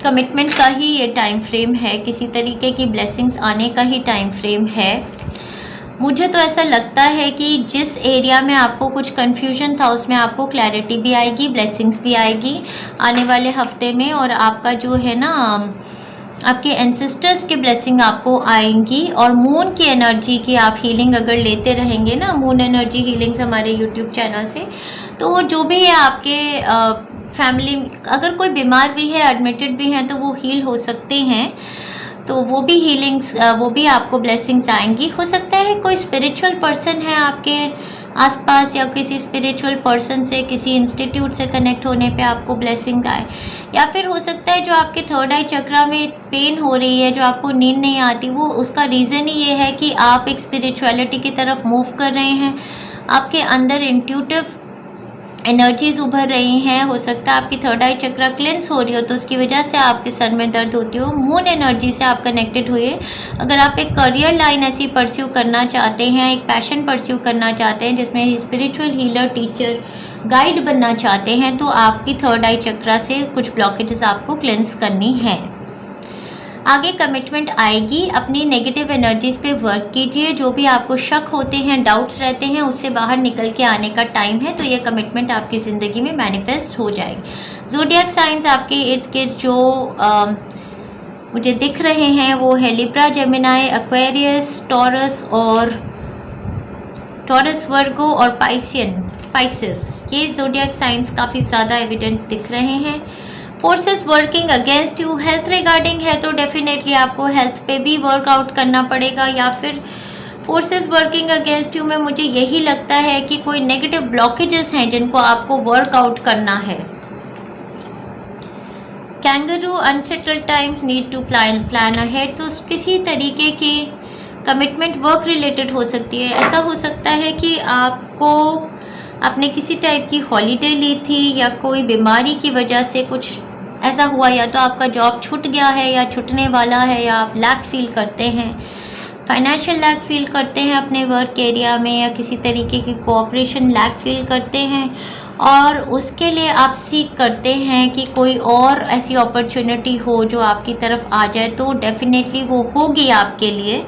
कमिटमेंट का ही ये टाइम फ्रेम है, किसी तरीके की ब्लेसिंग्स आने का ही टाइम फ्रेम है। मुझे तो ऐसा लगता है कि जिस एरिया में आपको कुछ कन्फ्यूजन था उसमें आपको क्लैरिटी भी आएगी, ब्लेसिंग्स भी आएगी आने वाले हफ्ते में, और आपका जो है ना, आपके एंसेस्टर्स की ब्लेसिंग आपको आएंगी। और मून की एनर्जी की आप हीलिंग अगर लेते रहेंगे ना, मून एनर्जी हीलिंग्स हमारे यूट्यूब चैनल से, तो जो भी है आपके फैमिली, अगर कोई बीमार भी है, एडमिटेड भी हैं, तो वो हील हो सकते हैं। तो वो भी हीलिंग्स, वो भी आपको ब्लेसिंग्स आएंगी। हो सकता है कोई स्पिरिचुअल पर्सन है आपके आसपास, या किसी स्पिरिचुअल पर्सन से, किसी इंस्टीट्यूट से कनेक्ट होने पे आपको ब्लेसिंग आए। या फिर हो सकता है जो आपके थर्ड आई चक्रा में पेन हो रही है, जो आपको नींद नहीं आती, वो उसका रीज़न ही ये है कि आप एक स्पिरिचुअलिटी की तरफ मूव कर रहे हैं, आपके अंदर इंट्यूटिव एनर्जीज उभर रही हैं। हो सकता है आपकी थर्ड आई चक्रा क्लेंस हो रही हो, तो उसकी वजह से आपके सर में दर्द होती हो। मून एनर्जी से आप कनेक्टेड हुए। अगर आप एक करियर लाइन ऐसी परस्यू करना चाहते हैं, एक पैशन परस्यू करना चाहते हैं जिसमें स्पिरिचुअल हीलर, टीचर, गाइड बनना चाहते हैं, तो आपकी थर्ड आई चक्रा से कुछ ब्लॉकेजेस आपको क्लेंस करनी है। आगे कमिटमेंट आएगी। अपनी नेगेटिव एनर्जीज पे वर्क कीजिए। जो भी आपको शक होते हैं, डाउट्स रहते हैं, उससे बाहर निकल के आने का टाइम है। तो ये कमिटमेंट आपकी ज़िंदगी में मैनिफेस्ट हो जाएगी। ज़ोडिएक साइंस आपके इर्द गिर्द जो मुझे दिख रहे हैं वो है Libra, Gemini, Aquarius, Taurus Virgo और पाइसिस। ये ज़ोडिएक साइंस काफ़ी ज़्यादा एविडेंट दिख रहे हैं। Forces working against you. Health regarding है तो डेफिनेटली आपको हेल्थ पे भी वर्कआउट करना पड़ेगा, या फिर फोर्सेस वर्किंग अगेंस्ट यू में मुझे यही लगता है कि कोई नेगेटिव ब्लॉकेजेस हैं जिनको आपको वर्कआउट करना है। Kangaroo, unsettled times, need to plan ahead. तो किसी तरीके की कमिटमेंट वर्क रिलेटेड हो सकती है। ऐसा हो सकता है कि आपने किसी टाइप की हॉलीडे ली थी, या कोई बीमारी की वजह से कुछ ऐसा हुआ, या तो आपका जॉब छूट गया है या छूटने वाला है, या आप लैक फील करते हैं, फाइनेंशियल लैक फील करते हैं अपने वर्क एरिया में, या किसी तरीके की कोऑपरेशन लैक फील करते हैं, और उसके लिए आप सीख करते हैं कि कोई और ऐसी अपॉर्चुनिटी हो जो आपकी तरफ आ जाए। तो डेफिनेटली वो होगी आपके लिए।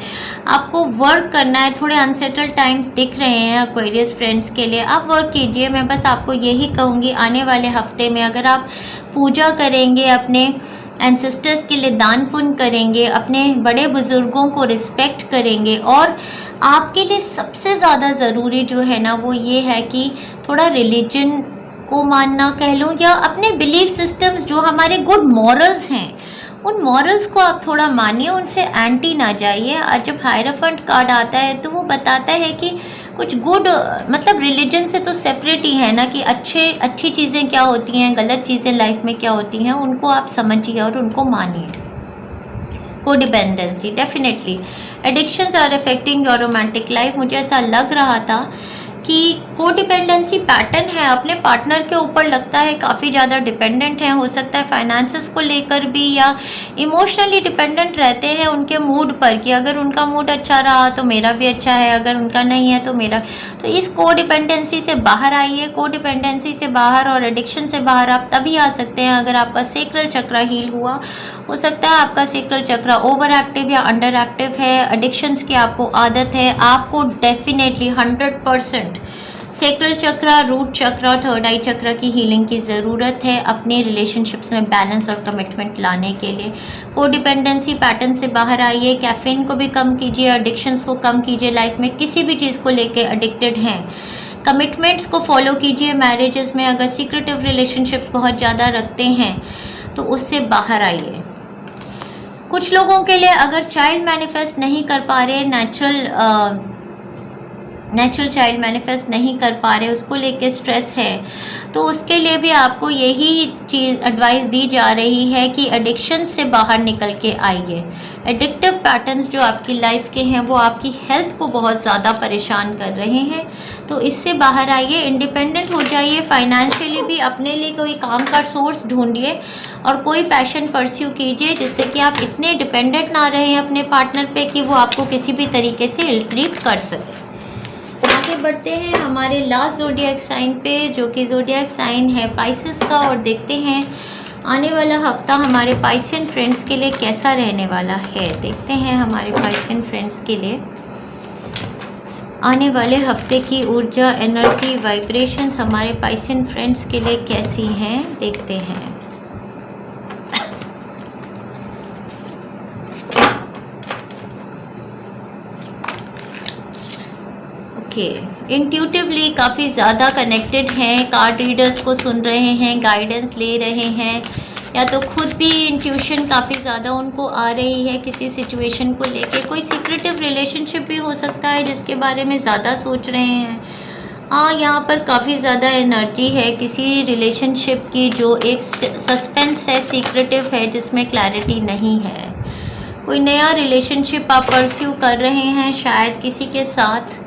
आपको वर्क करना है। थोड़े अनसेटल्ड टाइम्स दिख रहे हैं एक्वेरियस फ्रेंड्स के लिए। आप वर्क कीजिए। मैं बस आपको यही कहूँगी, आने वाले हफ्ते में अगर आप पूजा करेंगे, अपने एंसेस्टर्स के लिए दान पुण्य करेंगे, अपने बड़े बुज़ुर्गों को रिस्पेक्ट करेंगे, और आपके लिए सबसे ज़्यादा ज़रूरी जो है ना वो ये है कि थोड़ा रिलीजन को मानना कह लो, या अपने बिलीफ सिस्टम्स जो हमारे गुड मॉरल्स हैं, उन मॉरल्स को आप थोड़ा मानिए, उनसे एंटी ना जाइए। आज जब हायराफंट कार्ड आता है तो वो बताता है कि कुछ गुड, मतलब रिलीजन से तो सेपरेट ही है ना, कि अच्छी चीज़ें क्या होती हैं, गलत चीज़ें लाइफ में क्या होती हैं, उनको आप समझिए और उनको मानिए। Codependency, definitely addictions are affecting your romantic life. मुझे ऐसा लग रहा था कि कोडिपेंडेंसी पैटर्न है, अपने पार्टनर के ऊपर लगता है काफ़ी ज़्यादा डिपेंडेंट है। हो सकता है फाइनेंसेस को लेकर भी, या इमोशनली डिपेंडेंट रहते हैं उनके मूड पर, कि अगर उनका मूड अच्छा रहा तो मेरा भी अच्छा है, अगर उनका नहीं है तो मेरा। तो इस कोडिपेंडेंसी से बाहर आइए। कोडिपेंडेंसी से बाहर और एडिक्शन से बाहर आप तभी आ सकते हैं अगर आपका सेक्रल चक्र हील हुआ। हो सकता है आपका सेक्रल चक्र ओवर एक्टिव या अंडर एक्टिव है, एडिक्शंस की आपको आदत है। आपको डेफिनेटली 100% सेक्रल चक्र, रूट चक्र और थर्ड आई चक्र की हीलिंग की ज़रूरत है अपने रिलेशनशिप्स में बैलेंस और कमिटमेंट लाने के लिए। कोडिपेंडेंसी पैटर्न से बाहर आइए। कैफीन को भी कम कीजिए, एडिक्शंस को कम कीजिए। लाइफ में किसी भी चीज़ को लेके एडिक्टेड हैं, कमिटमेंट्स को फॉलो कीजिए। मैरिजेस में अगर सीक्रेटिव रिलेशनशिप्स बहुत ज़्यादा रखते हैं तो उससे बाहर आइए। कुछ लोगों के लिए अगर चाइल्ड मैनिफेस्ट नहीं कर पा रहे, नेचुरल चाइल्ड मैनिफेस्ट नहीं कर पा रहे, उसको लेके स्ट्रेस है, तो उसके लिए भी आपको यही चीज़ एडवाइस दी जा रही है कि एडिक्शन से बाहर निकल के आइए। एडिक्टिव पैटर्न्स जो आपकी लाइफ के हैं वो आपकी हेल्थ को बहुत ज़्यादा परेशान कर रहे हैं, तो इससे बाहर आइए। इंडिपेंडेंट हो जाइए। फाइनेंशियली भी अपने लिए कोई काम का सोर्स ढूंढिए और कोई पैशन परस्यू कीजिए जिससे कि आप इतने डिपेंडेंट ना रहें अपने पार्टनर पे कि वो आपको किसी भी तरीके से इल ट्रीट कर सके। आगे बढ़ते हैं हमारे लास्ट ज़ोडिएक साइन पे, जो कि ज़ोडिएक साइन है पाइसेस का, और देखते हैं आने वाला हफ्ता हमारे पाइसियन फ्रेंड्स के लिए कैसा रहने वाला है। देखते हैं हमारे पाइसियन फ्रेंड्स के लिए आने वाले हफ्ते की ऊर्जा, एनर्जी, वाइब्रेशंस हमारे पाइसियन फ्रेंड्स के लिए कैसी हैं, देखते हैं। इंट्यूटिवली काफ़ी ज़्यादा कनेक्टेड हैं, कार्ड रीडर्स को सुन रहे हैं, गाइडेंस ले रहे हैं, या तो खुद भी इंट्यूशन काफ़ी ज़्यादा उनको आ रही है किसी सिचुएशन को लेके। कोई सीक्रेटिव रिलेशनशिप भी हो सकता है जिसके बारे में ज़्यादा सोच रहे हैं। हाँ, यहाँ पर काफ़ी ज़्यादा एनर्जी है किसी रिलेशनशिप की जो एक सस्पेंस है, सीक्रेटिव है, जिसमें क्लैरिटी नहीं है। कोई नया रिलेशनशिप आप परस्यू कर रहे हैं, शायद किसी के साथ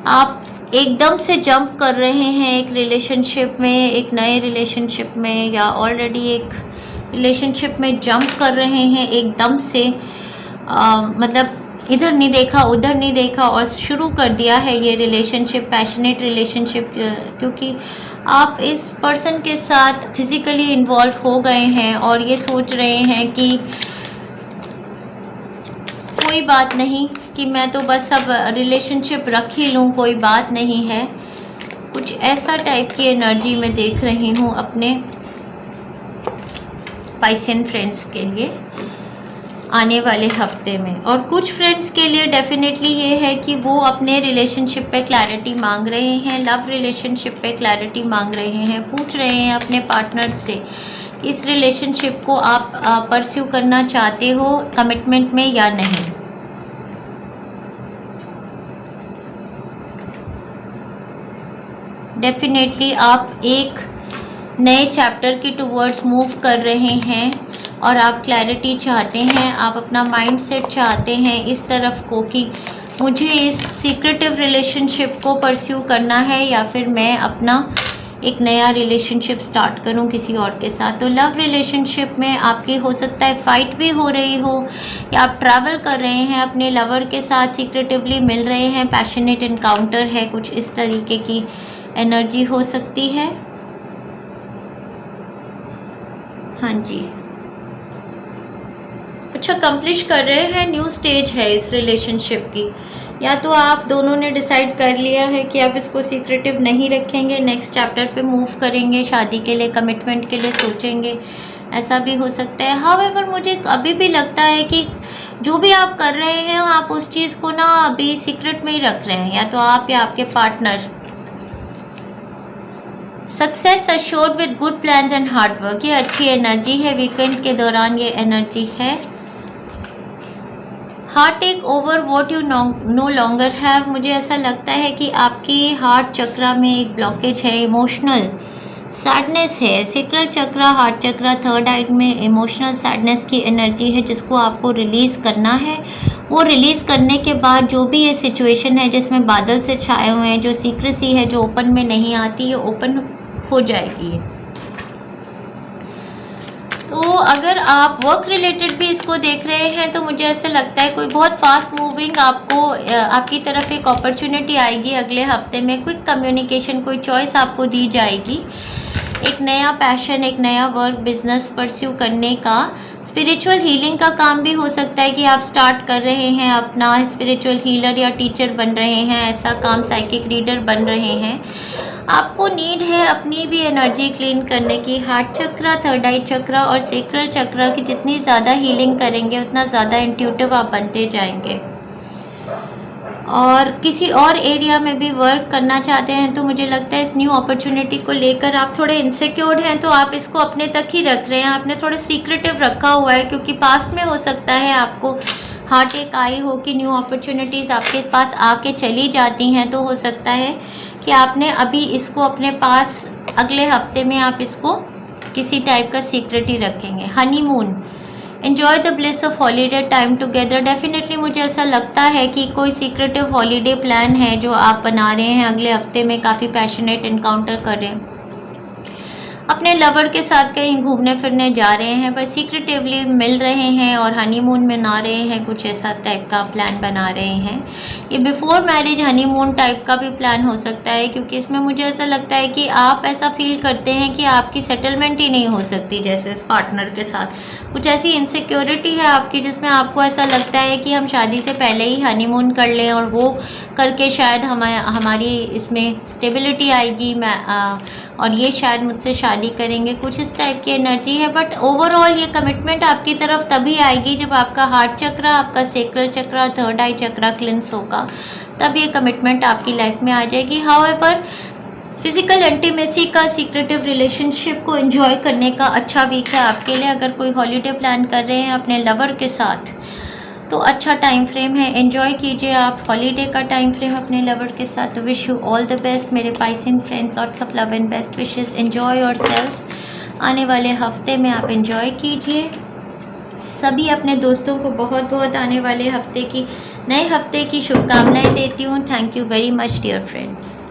आप एकदम से जंप कर रहे हैं एक रिलेशनशिप में, एक नए रिलेशनशिप में, या ऑलरेडी एक रिलेशनशिप में जंप कर रहे हैं एकदम से। मतलब इधर नहीं देखा उधर नहीं देखा और शुरू कर दिया है ये रिलेशनशिप, पैशनेट रिलेशनशिप, क्योंकि आप इस पर्सन के साथ फिज़िकली इन्वॉल्व हो गए हैं और ये सोच रहे हैं कि कोई बात नहीं, कि मैं तो बस अब रिलेशनशिप रख ही लूँ, कोई बात नहीं है। कुछ ऐसा टाइप की एनर्जी मैं देख रही हूँ अपने पाइसियन फ्रेंड्स के लिए आने वाले हफ्ते में। और कुछ फ्रेंड्स के लिए डेफिनेटली ये है कि वो अपने रिलेशनशिप पे क्लैरिटी मांग रहे हैं, लव रिलेशनशिप पे क्लैरिटी मांग रहे हैं, पूछ रहे हैं अपने पार्टनर से कि इस रिलेशनशिप को आप परस्यू करना चाहते हो कमिटमेंट में या नहीं। डेफिनेटली आप एक नए चैप्टर के टूवर्ड्स मूव कर रहे हैं और आप क्लैरिटी चाहते हैं, आप अपना माइंडसेट चाहते हैं इस तरफ को कि मुझे इस सीक्रेटिव रिलेशनशिप को परस्यू करना है या फिर मैं अपना एक नया रिलेशनशिप स्टार्ट करूं किसी और के साथ। तो लव रिलेशनशिप में आपकी हो सकता है फाइट भी हो रही हो, या आप ट्रैवल कर रहे हैं अपने लवर के साथ, सीक्रेटिवली मिल रहे हैं, पैशनेट इनकाउंटर है, कुछ इस तरीके की एनर्जी हो सकती है। हाँ जी, कुछ अकम्प्लिश कर रहे हैं, न्यू स्टेज है इस रिलेशनशिप की। या तो आप दोनों ने डिसाइड कर लिया है कि आप इसको सीक्रेटिव नहीं रखेंगे, नेक्स्ट चैप्टर पे मूव करेंगे, शादी के लिए, कमिटमेंट के लिए सोचेंगे, ऐसा भी हो सकता है। हाउएवर मुझे अभी भी लगता है कि जो भी आप कर रहे हैं आप उस चीज़ को ना अभी सीक्रेट में ही रख रहे हैं, या तो आप या आपके partner. Success assured with good plans and hard work, ये अच्छी एनर्जी है, वीकेंड के दौरान ये एनर्जी है। Heart take over what you no longer have, मुझे ऐसा लगता है कि आपकी हार्ट चक्रा में एक ब्लॉकेज है, इमोशनल सैडनेस है। सेक्रल चक्रा, हार्ट चक्रा, थर्ड आई में इमोशनल सैडनेस की एनर्जी है जिसको आपको रिलीज़ करना है। वो रिलीज़ करने के बाद जो भी ये सिचुएशन है जिसमें बादल से छाए हुए हैं, जो सीक्रेसी है जो ओपन में नहीं आती, ये ओपन हो जाएगी। तो अगर आप वर्क रिलेटेड भी इसको देख रहे हैं तो मुझे ऐसा लगता है कोई बहुत फास्ट मूविंग आपको आपकी तरफ एक अपॉर्चुनिटी आएगी अगले हफ्ते में। क्विक कम्युनिकेशन, कोई चॉइस आपको दी जाएगी, एक नया पैशन, एक नया वर्क बिजनेस परस्यू करने का। स्पिरिचुअल हीलिंग का काम भी हो सकता है कि आप स्टार्ट कर रहे हैं अपना, स्पिरिचुअल हीलर या टीचर बन रहे हैं, ऐसा काम, साइकिक रीडर बन रहे हैं। आपको नीड है अपनी भी एनर्जी क्लीन करने की। हार्ट चक्रा, थर्ड आई चक्रा और सेक्रल चक्रा की जितनी ज़्यादा हीलिंग करेंगे उतना ज़्यादा इंट्यूटिव आप बनते जाएंगे। और किसी और एरिया में भी वर्क करना चाहते हैं तो मुझे लगता है इस न्यू अपॉर्चुनिटी को लेकर आप थोड़े इनसिक्योर्ड हैं, तो आप इसको अपने तक ही रख रहे हैं, आपने थोड़े सीक्रेटिव रखा हुआ है, क्योंकि पास्ट में हो सकता है आपको हार्ट एक आई हो कि न्यू अपॉर्चुनिटीज़ आपके पास आके चली जाती हैं, तो हो सकता है कि आपने अभी इसको अपने पास, अगले हफ्ते में आप इसको किसी टाइप का सीक्रेट ही रखेंगे। Honeymoon, enjoy the bliss of holiday time together, definitely मुझे ऐसा लगता है कि कोई सीक्रेटिव हॉलीडे प्लान है जो आप बना रहे हैं अगले हफ्ते में, काफ़ी पैशनेट इनकाउंटर कर रहे हैं, अपने लवर के साथ कहीं घूमने फिरने जा रहे हैं, बस सीक्रेटिवली मिल रहे हैं और हनीमून मना रहे हैं, कुछ ऐसा टाइप का प्लान बना रहे हैं। ये बिफोर मैरिज हनीमून टाइप का भी प्लान हो सकता है, क्योंकि इसमें मुझे ऐसा लगता है कि आप ऐसा फील करते हैं कि आपकी सेटलमेंट ही नहीं हो सकती जैसे इस पार्टनर के साथ। कुछ ऐसी इनसिक्योरिटी है आपकी जिसमें आपको ऐसा लगता है कि हम शादी से पहले ही हनीमून कर लें और वो करके शायद हमारी इसमें स्टेबिलिटी आएगी, और ये शायद मुझसे शादी करेंगे, कुछ इस टाइप की एनर्जी है। बट ओवरऑल ये कमिटमेंट आपकी तरफ तभी आएगी जब आपका हार्ट चक्रा, आपका सेक्रल चक्रा, थर्ड आई चक्रा क्लिंस होगा, तब ये कमिटमेंट आपकी लाइफ में आ जाएगी। हाउएवर फिज़िकल इंटीमेसी का, सीक्रेटिव रिलेशनशिप को एंजॉय करने का अच्छा वीक है आपके लिए। अगर कोई हॉलीडे प्लान कर रहे हैं अपने लवर के साथ तो अच्छा टाइम फ्रेम है, एंजॉय कीजिए आप हॉलीडे का टाइम फ्रेम अपने लवर के साथ। तो wish you all the best मेरे Piscean friends, lots of love and best wishes. Enjoy yourself, आने वाले हफ्ते में आप एंजॉय कीजिए। सभी अपने दोस्तों को बहुत बहुत आने वाले हफ्ते की, नए हफ्ते की शुभकामनाएं देती हूँ। Thank you very much dear friends.